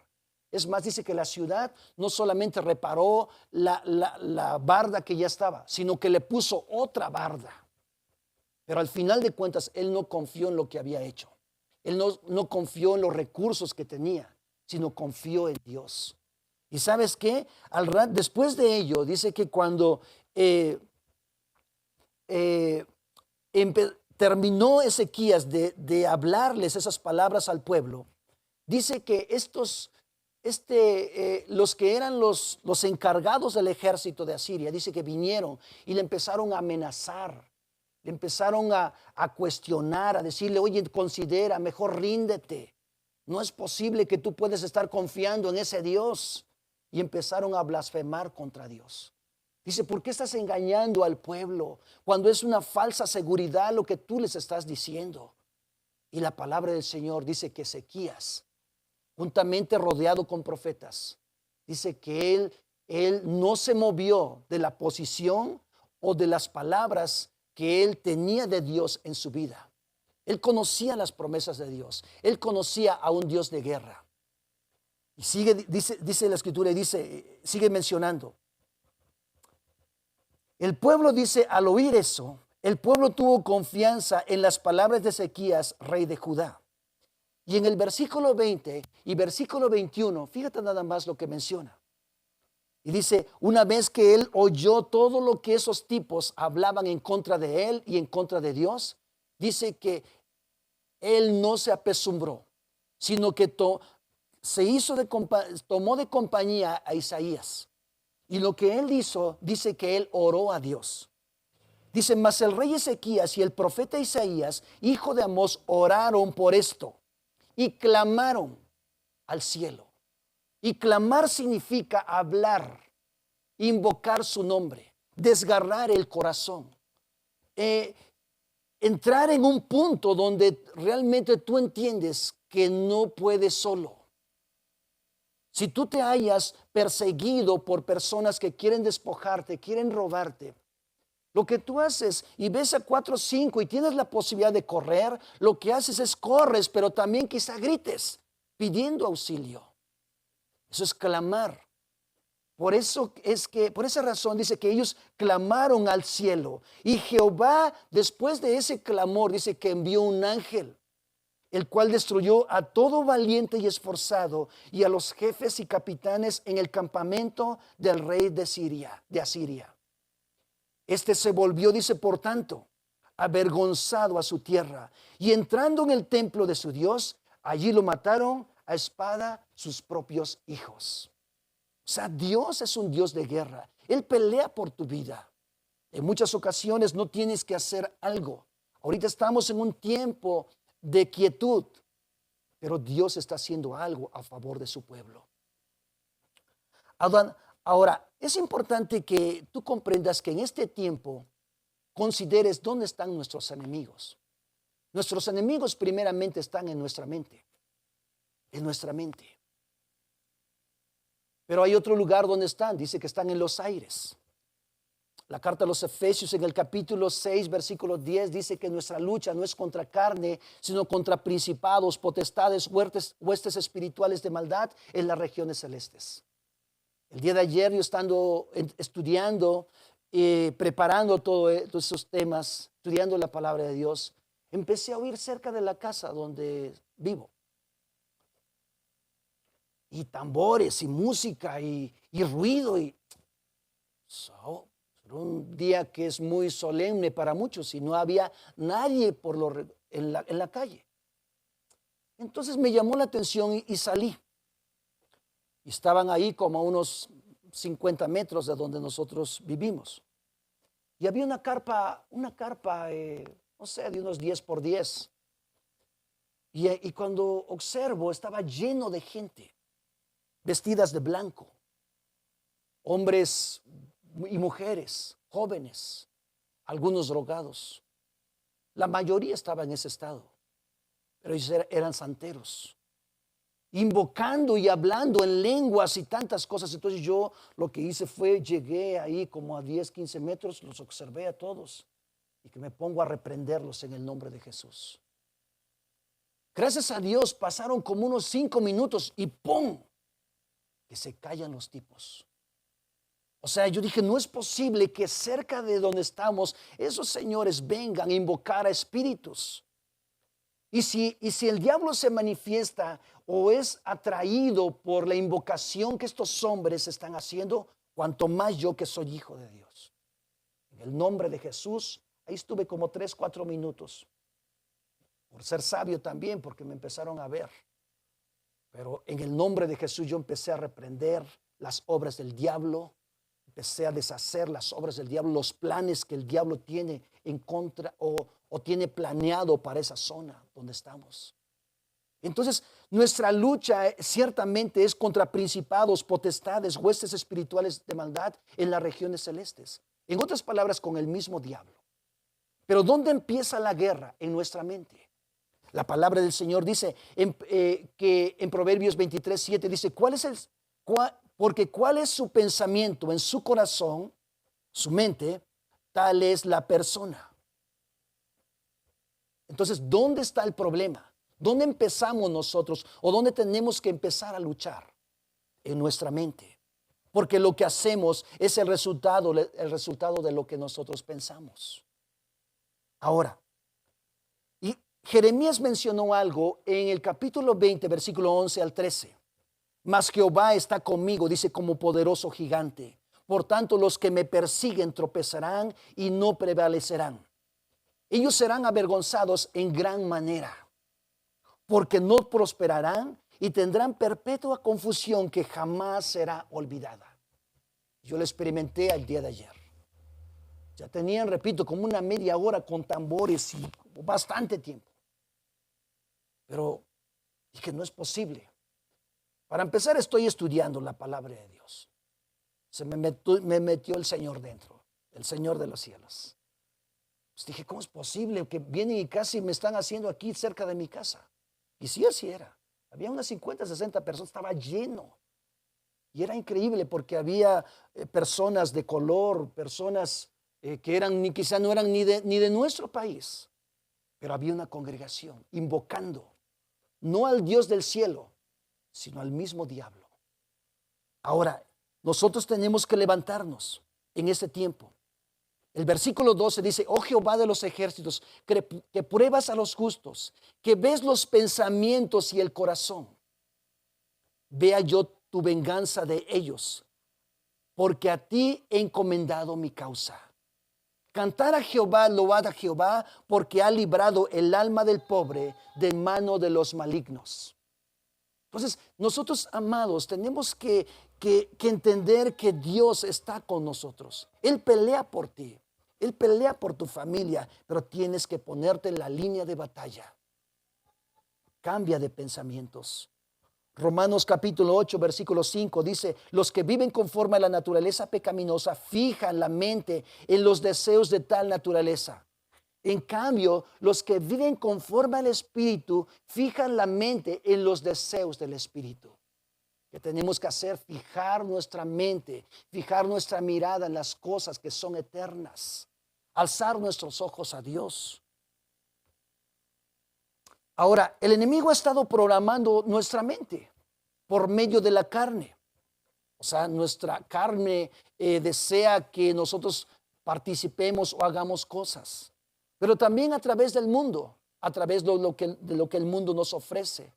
Es más, dice que la ciudad no solamente reparó la barda que ya estaba, sino que le puso otra barda. Pero al final de cuentas, él no confió en lo que había hecho. Él no confió en los recursos que tenía, sino confió en Dios. ¿Y sabes qué? Después de ello, dice que cuando terminó Ezequías de hablarles esas palabras al pueblo, dice que los que eran los encargados del ejército de Asiria, dice que vinieron y le empezaron a amenazar, le empezaron a cuestionar, a decirle: oye, considera, mejor ríndete, no es posible que tú puedas estar confiando en ese Dios. Y empezaron a blasfemar contra Dios. Dice: ¿por qué estás engañando al pueblo cuando es una falsa seguridad lo que tú les estás diciendo? Y la palabra del Señor dice que Ezequías, juntamente rodeado con profetas, dice que él no se movió de la posición o de las palabras que él tenía de Dios en su vida. Él conocía las promesas de Dios. Él conocía a un Dios de guerra. Y dice la Escritura, y sigue mencionando. El pueblo, dice, al oír eso, el pueblo tuvo confianza en las palabras de Ezequías, rey de Judá. Y en el versículo 20 y versículo 21, fíjate nada más lo que menciona. Y dice: una vez que él oyó todo lo que esos tipos hablaban en contra de él y en contra de Dios, dice que él no se apesumbró, sino que tomó de compañía a Isaías. Y lo que él hizo, dice que él oró a Dios. Dice: mas el rey Ezequías y el profeta Isaías, hijo de Amós, oraron por esto y clamaron al cielo. Y clamar significa hablar, invocar su nombre, desgarrar el corazón, entrar en un punto donde realmente tú entiendes que no puedes solo. Si tú te hayas perseguido por personas que quieren despojarte, quieren robarte, lo que tú haces y ves a 4 o 5 y tienes la posibilidad de correr, lo que haces es corres, pero también quizá grites pidiendo auxilio. Eso es clamar. Por esa razón dice que ellos clamaron al cielo, y Jehová, después de ese clamor, dice que envió un ángel, el cual destruyó a todo valiente y esforzado y a los jefes y capitanes en el campamento del rey de Asiria. Este se volvió, dice, por tanto, avergonzado a su tierra, y entrando en el templo de su Dios, allí lo mataron a espada sus propios hijos. sea, Dios es un Dios de guerra. Él pelea por tu vida. En muchas ocasiones no tienes que hacer algo. Ahorita estamos en un tiempo de quietud, pero Dios está haciendo algo a favor de su pueblo. Adán, ahora, es importante que tú comprendas que en este tiempo consideres dónde están nuestros enemigos. Nuestros enemigos primeramente están en nuestra mente. En nuestra mente. Pero hay otro lugar donde están. Dice que están en los aires. La carta a los Efesios en el capítulo 6, versículo 10 dice que nuestra lucha no es contra carne, sino contra principados, potestades, huestes espirituales de maldad en las regiones celestes. El día de ayer yo estando estudiando, preparando todos esos temas, estudiando la palabra de Dios, empecé a oír cerca de la casa donde vivo. Y tambores y música y ruido. Un día que es muy solemne para muchos y no había nadie en la calle. Entonces me llamó la atención y salí. Y estaban ahí como a unos 50 metros de donde nosotros vivimos. Y había una carpa, no sé, de unos 10 por 10. Y cuando observo, estaba lleno de gente, vestidas de blanco, hombres y mujeres, jóvenes, algunos drogados. La mayoría estaba en ese estado, pero ellos eran santeros, invocando y hablando en lenguas y tantas cosas. Entonces yo lo que hice fue, llegué ahí como a 10, 15 metros, los observé a todos y que me pongo a reprenderlos en el nombre de Jesús. Gracias a Dios pasaron como unos 5 minutos y ¡pum!, que se callan los tipos. O sea, yo dije, no es posible que cerca de donde estamos esos señores vengan a invocar a espíritus. Y si el diablo se manifiesta o es atraído por la invocación que estos hombres están haciendo, cuanto más yo que soy hijo de Dios. En el nombre de Jesús, ahí estuve como 3, 4 minutos. Por ser sabio también, porque me empezaron a ver. Pero en el nombre de Jesús yo empecé a reprender las obras del diablo. Empecé a deshacer las obras del diablo, los planes que el diablo tiene en contra o tiene planeado para esa zona donde estamos. Entonces, nuestra lucha ciertamente es contra principados, potestades, huestes espirituales de maldad en las regiones celestes. En otras palabras, con el mismo diablo. Pero ¿dónde empieza la guerra? En nuestra mente. La palabra del Señor dice que en Proverbios 23, 7 dice, porque cuál es su pensamiento en su corazón, su mente, tal es la persona. Entonces, ¿dónde está el problema? ¿Dónde empezamos nosotros o dónde tenemos que empezar a luchar? En nuestra mente. Porque lo que hacemos es el resultado de lo que nosotros pensamos. Ahora, y Jeremías mencionó algo en el capítulo 20, versículo 11 al 13. Mas Jehová está conmigo, dice, como poderoso gigante. Por tanto, los que me persiguen tropezarán y no prevalecerán. Ellos serán avergonzados en gran manera, porque no prosperarán y tendrán perpetua confusión que jamás será olvidada. Yo lo experimenté el día de ayer. Ya tenían, repito, como una media hora con tambores y bastante tiempo. Pero dije, no es posible. Para empezar, estoy estudiando la palabra de Dios. Me metió el Señor dentro, el Señor de los cielos. Pues dije, ¿cómo es posible que vienen y casi me están haciendo aquí cerca de mi casa? Y sí, así era. Había unas 50, 60 personas, estaba lleno. Y era increíble porque había personas de color, personas que quizá no eran ni de nuestro país. Pero había una congregación invocando, no al Dios del cielo, sino al mismo diablo. Ahora, nosotros tenemos que levantarnos en este tiempo. El versículo 12 dice, oh Jehová de los ejércitos, que pruebas a los justos, que ves los pensamientos y el corazón. Vea yo tu venganza de ellos, porque a ti he encomendado mi causa. Cantar a Jehová, load a Jehová, porque ha librado el alma del pobre de mano de los malignos. Entonces, nosotros, amados, tenemos que que entender que Dios está con nosotros. Él pelea por ti, Él pelea por tu familia, pero tienes que ponerte en la línea de batalla. Cambia de pensamientos. Romanos capítulo 8, versículo 5 dice: los que viven conforme a la naturaleza pecaminosa fijan la mente en los deseos de tal naturaleza. En cambio, los que viven conforme al Espíritu fijan la mente en los deseos del Espíritu. ¿Qué tenemos que hacer? Fijar nuestra mente, fijar nuestra mirada en las cosas que son eternas, alzar nuestros ojos a Dios. Ahora, el enemigo ha estado programando nuestra mente por medio de la carne. O sea, nuestra carne desea que nosotros participemos o hagamos cosas. Pero también a través del mundo, a través de lo que el mundo nos ofrece,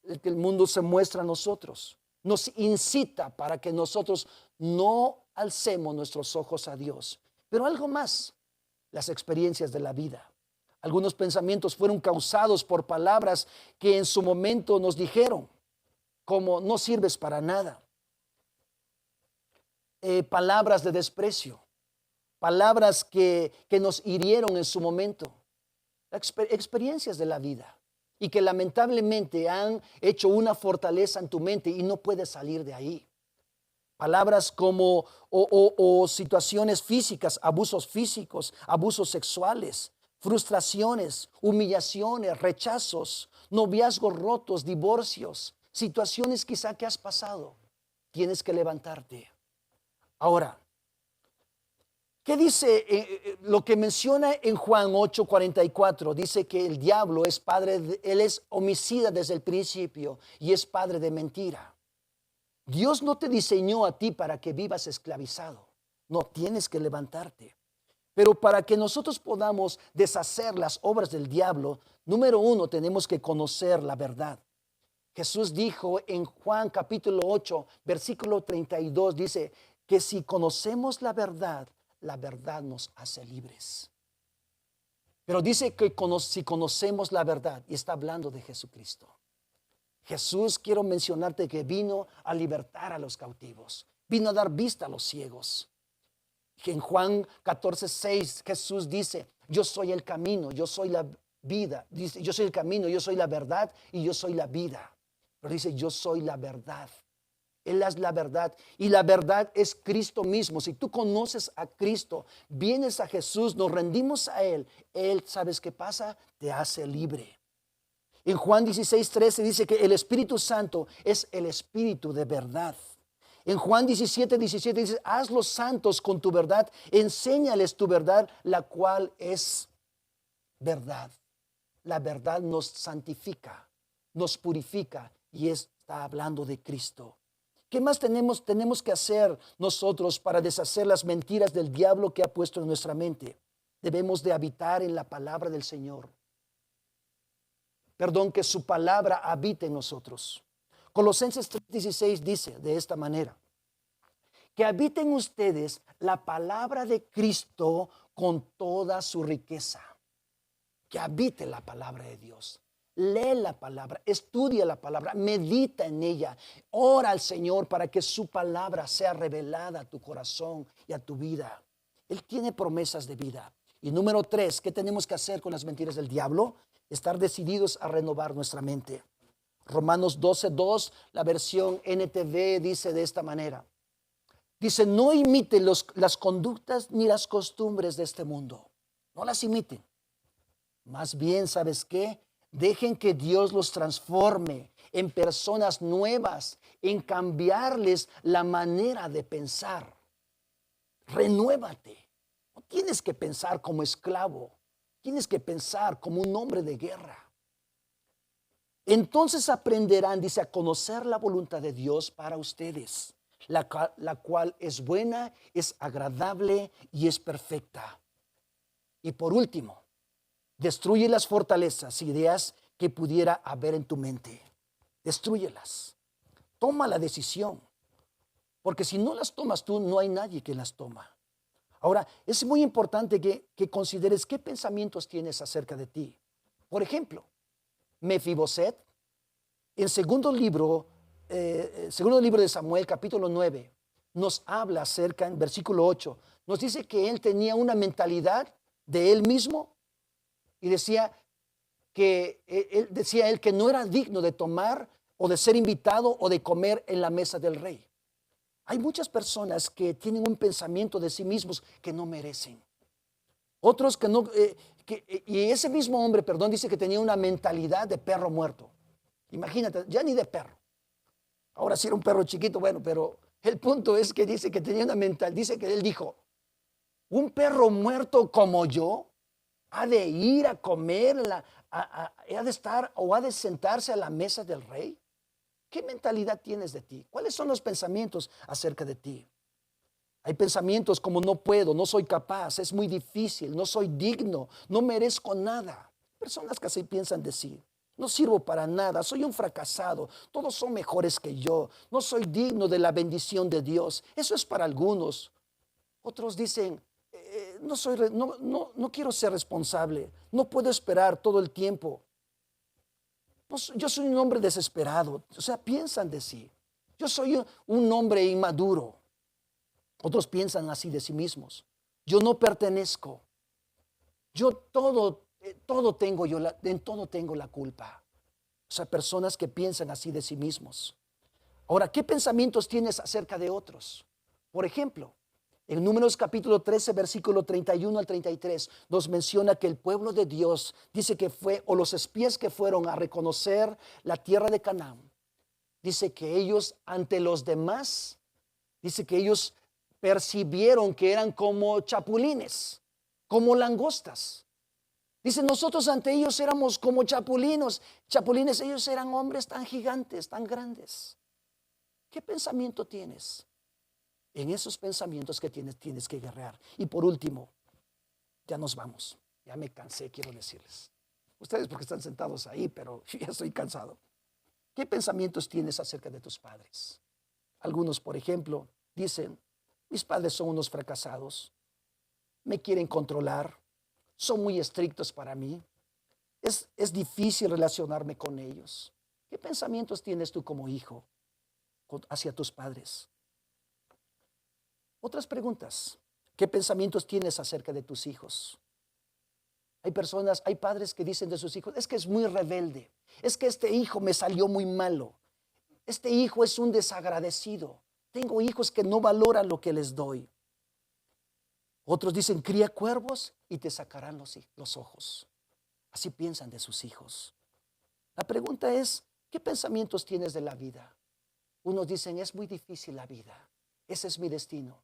el que el mundo se muestra a nosotros. Nos incita para que nosotros no alcemos nuestros ojos a Dios. Pero algo más, las experiencias de la vida. Algunos pensamientos fueron causados por palabras que en su momento nos dijeron, como no sirves para nada. Palabras de desprecio, palabras que nos hirieron en su momento. Experiencias de la vida y que lamentablemente han hecho una fortaleza en tu mente y no puedes salir de ahí. Palabras como o situaciones físicas, abusos sexuales, frustraciones, humillaciones, rechazos, noviazgos rotos, divorcios, situaciones quizá que has pasado. Tienes que levantarte. Ahora, ¿qué dice lo que menciona en Juan 8:44? Dice que el diablo es padre, él es homicida desde el principio y es padre de mentira. Dios no te diseñó a ti para que vivas esclavizado. No, tienes que levantarte. Pero para que nosotros podamos deshacer las obras del diablo, número uno, tenemos que conocer la verdad. Jesús dijo en Juan capítulo 8, versículo 32, dice que si conocemos la verdad nos hace libres. Pero dice que si conocemos la verdad, y está hablando de Jesucristo. Jesús, quiero mencionarte que vino a libertar a los cautivos, vino a dar vista a los ciegos. En Juan 14:6 Jesús dice: yo soy el camino, yo soy la vida. Dice: yo soy el camino, yo soy la verdad y yo soy la vida. Pero dice: yo soy la verdad. Él es la verdad y la verdad es Cristo mismo. Si tú conoces a Cristo, vienes a Jesús, nos rendimos a Él, Él, ¿sabes qué pasa? Te hace libre. En Juan 16:13 dice que el Espíritu Santo es el Espíritu de verdad. En Juan 17:17 dice: hazlos santos con tu verdad, enséñales tu verdad, la cual es verdad. La verdad nos santifica, nos purifica y está hablando de Cristo. ¿Qué más tenemos que hacer nosotros para deshacer las mentiras del diablo que ha puesto en nuestra mente? Debemos de habitar en la palabra del Señor. Que su palabra habite en nosotros. Colosenses 3:16 dice de esta manera: que habite en ustedes la palabra de Cristo con toda su riqueza. Que habite la palabra de Dios. Lee la palabra, estudia la palabra, medita en ella. Ora al Señor para que su palabra sea revelada a tu corazón y a tu vida. Él tiene promesas de vida. Y número 3, ¿qué tenemos que hacer con las mentiras del diablo? Estar decididos a renovar nuestra mente. Romanos 12:2, la versión NTV dice de esta manera. Dice: no imiten las conductas ni las costumbres de este mundo. No las imiten. Más bien, ¿sabes qué? Dejen que Dios los transforme en personas nuevas, en cambiarles la manera de pensar. Renuévate. No tienes que pensar como esclavo. Tienes que pensar como un hombre de guerra. Entonces aprenderán, dice, a conocer la voluntad de Dios para ustedes, la cual es buena, es agradable y es perfecta. Y por último, destruye las fortalezas, ideas que pudiera haber en tu mente. Destrúyelas. Toma la decisión. Porque si no las tomas tú, no hay nadie que las toma. Ahora, es muy importante que consideres qué pensamientos tienes acerca de ti. Por ejemplo, Mefiboset, en segundo libro segundo libro de Samuel, capítulo 9, nos habla acerca, en versículo 8, nos dice que él tenía una mentalidad de él mismo y decía que él que no era digno de tomar o de ser invitado o de comer en la mesa del rey. Hay muchas personas que tienen un pensamiento de sí mismos que no merecen. Otros que no, y ese mismo hombre, perdón, dice que tenía una mentalidad de perro muerto. Imagínate, ya ni de perro. Ahora sí era un perro chiquito, bueno, pero el punto es que dice que tenía una mentalidad, dice que él dijo, un perro muerto como yo ha de ir a comer, ha de estar o ha de sentarse a la mesa del rey. ¿Qué mentalidad tienes de ti? ¿Cuáles son los pensamientos acerca de ti? Hay pensamientos como no puedo, no soy capaz, es muy difícil, no soy digno, no merezco nada. Personas que así piensan de sí. No sirvo para nada, soy un fracasado, todos son mejores que yo, no soy digno de la bendición de Dios. Eso es para algunos. Otros dicen, no quiero ser responsable, no puedo esperar todo el tiempo. Yo soy un hombre desesperado, o sea, piensan de sí. Yo soy un hombre inmaduro. Otros piensan así de sí mismos. Yo no pertenezco. Yo en todo tengo la culpa. O sea, personas que piensan así de sí mismos. Ahora, ¿qué pensamientos tienes acerca de otros? Por ejemplo, en Números capítulo 13, versículo 31 al 33, nos menciona que el pueblo de Dios dice que fue, o los espías que fueron a reconocer la tierra de Canaán, dice que ellos ante los demás, dice que ellos percibieron que eran como chapulines, como langostas. Dice, nosotros ante ellos éramos como chapulines, ellos eran hombres tan gigantes, tan grandes. ¿Qué pensamiento tienes? En esos pensamientos que tienes que guerrear. Y por último, ya nos vamos. Ya me cansé, quiero decirles. Ustedes porque están sentados ahí, pero yo ya estoy cansado. ¿Qué pensamientos tienes acerca de tus padres? Algunos, por ejemplo, dicen, mis padres son unos fracasados, me quieren controlar, son muy estrictos para mí, es difícil relacionarme con ellos. ¿Qué pensamientos tienes tú como hijo hacia tus padres? Otras preguntas. ¿Qué pensamientos tienes acerca de tus hijos? Hay padres que dicen de sus hijos, es que es muy rebelde, es que este hijo me salió muy malo, este hijo es un desagradecido, tengo hijos que no valoran lo que les doy. Otros dicen, cría cuervos y te sacarán los ojos. Así piensan de sus hijos. La pregunta es, ¿qué pensamientos tienes de la vida? Unos dicen, es muy difícil la vida, ese es mi destino.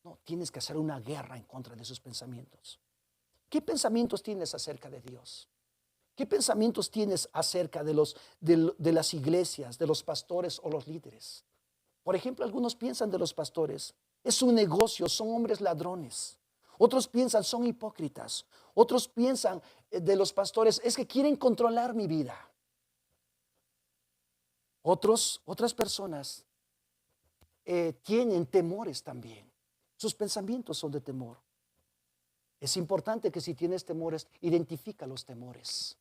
No, tienes que hacer una guerra en contra de esos pensamientos. ¿Qué pensamientos tienes acerca de Dios? ¿Qué pensamientos tienes acerca de las iglesias, de los pastores o los líderes? Por ejemplo, algunos piensan de los pastores, es un negocio, son hombres ladrones. Otros piensan, son hipócritas. Otros piensan de los pastores, es que quieren controlar mi vida. Otras personas tienen temores también. Sus pensamientos son de temor. Es importante que si tienes temores, identifica los temores.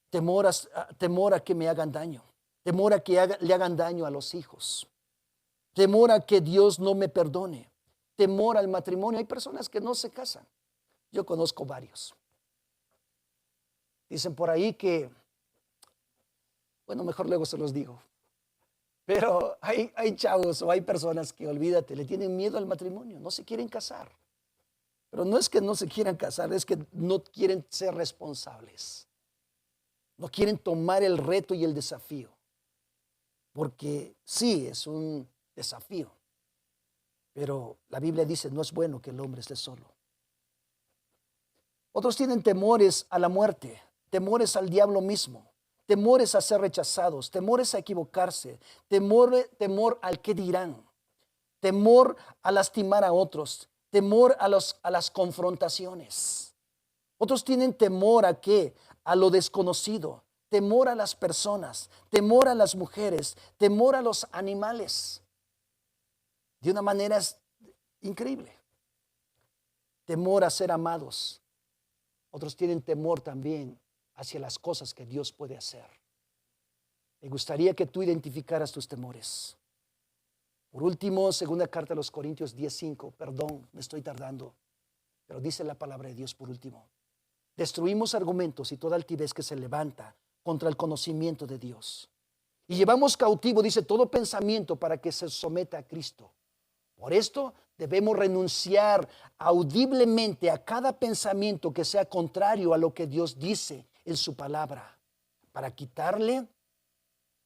Temor a que me hagan daño. Temor a que le hagan daño a los hijos. Temor a que Dios no me perdone. Temor al matrimonio. Hay personas que no se casan. Yo conozco varios. Dicen por ahí que, bueno, mejor luego se los digo. Pero hay chavos o hay personas que, olvídate, le tienen miedo al matrimonio, no se quieren casar. Pero no es que no se quieran casar, es que no quieren ser responsables. No quieren tomar el reto y el desafío. Porque sí, es un desafío. Pero la Biblia dice, no es bueno que el hombre esté solo. Otros tienen temores a la muerte, temores al diablo mismo. Temores a ser rechazados, temores a equivocarse, temor al qué dirán, temor a lastimar a otros, temor a las confrontaciones. Otros tienen temor a qué, a lo desconocido, temor a las personas, temor a las mujeres, temor a los animales. De una manera increíble. Temor a ser amados. Otros tienen temor también hacia las cosas que Dios puede hacer. Me gustaría que tú identificaras tus temores. Por último, segunda carta a los Corintios 10:5. Perdón, me estoy tardando. Pero dice la palabra de Dios por último. Destruimos argumentos y toda altivez que se levanta contra el conocimiento de Dios. Y llevamos cautivo, dice, todo pensamiento para que se someta a Cristo. Por esto debemos renunciar audiblemente a cada pensamiento que sea contrario a lo que Dios dice en su palabra, para quitarle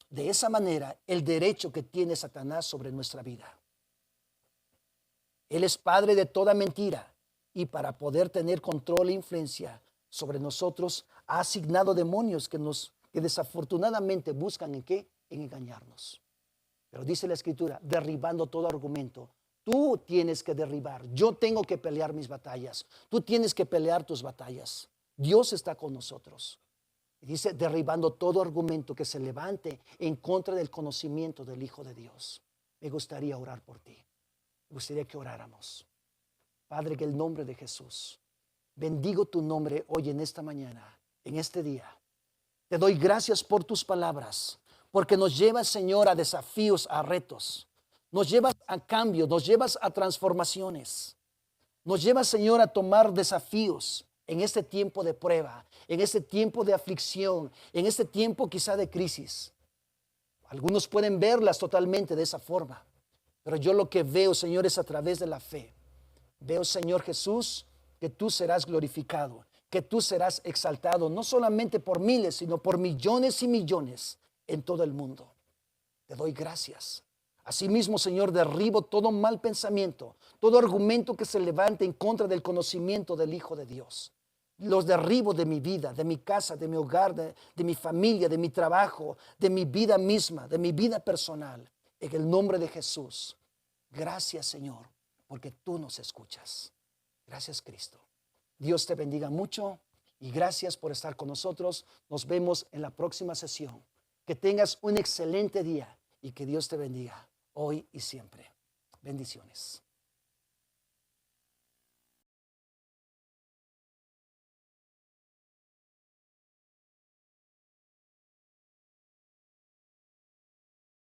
de esa manera el derecho que tiene Satanás sobre nuestra vida. Él es padre de toda mentira y para poder tener control e influencia sobre nosotros ha asignado demonios que desafortunadamente buscan en engañarnos. Pero dice la Escritura, derribando todo argumento. Tú tienes que derribar, yo tengo que pelear mis batallas, tú tienes que pelear tus batallas. Dios está con nosotros. Y dice, derribando todo argumento que se levante en contra del conocimiento del Hijo de Dios. Me gustaría orar por ti. Me gustaría que oráramos. Padre, en el nombre de Jesús, bendigo tu nombre hoy en esta mañana, en este día. Te doy gracias por tus palabras, porque nos llevas, Señor, a desafíos, a retos. Nos llevas a cambios, nos llevas a transformaciones. Nos llevas, Señor, a tomar desafíos en este tiempo de prueba, en este tiempo de aflicción, en este tiempo quizá de crisis. Algunos pueden verlas totalmente de esa forma, pero yo lo que veo, Señor, es a través de la fe. Veo, Señor Jesús, que tú serás glorificado, que tú serás exaltado, no solamente por miles, sino por millones y millones en todo el mundo. Te doy gracias. Asimismo, Señor, derribo todo mal pensamiento, todo argumento que se levante en contra del conocimiento del Hijo de Dios. Los derribo de mi vida, de mi casa, de mi hogar, de mi familia, de mi trabajo, de mi vida misma, de mi vida personal. En el nombre de Jesús. Gracias, Señor, porque tú nos escuchas. Gracias, Cristo. Dios te bendiga mucho y gracias por estar con nosotros. Nos vemos en la próxima sesión. Que tengas un excelente día y que Dios te bendiga hoy y siempre. Bendiciones.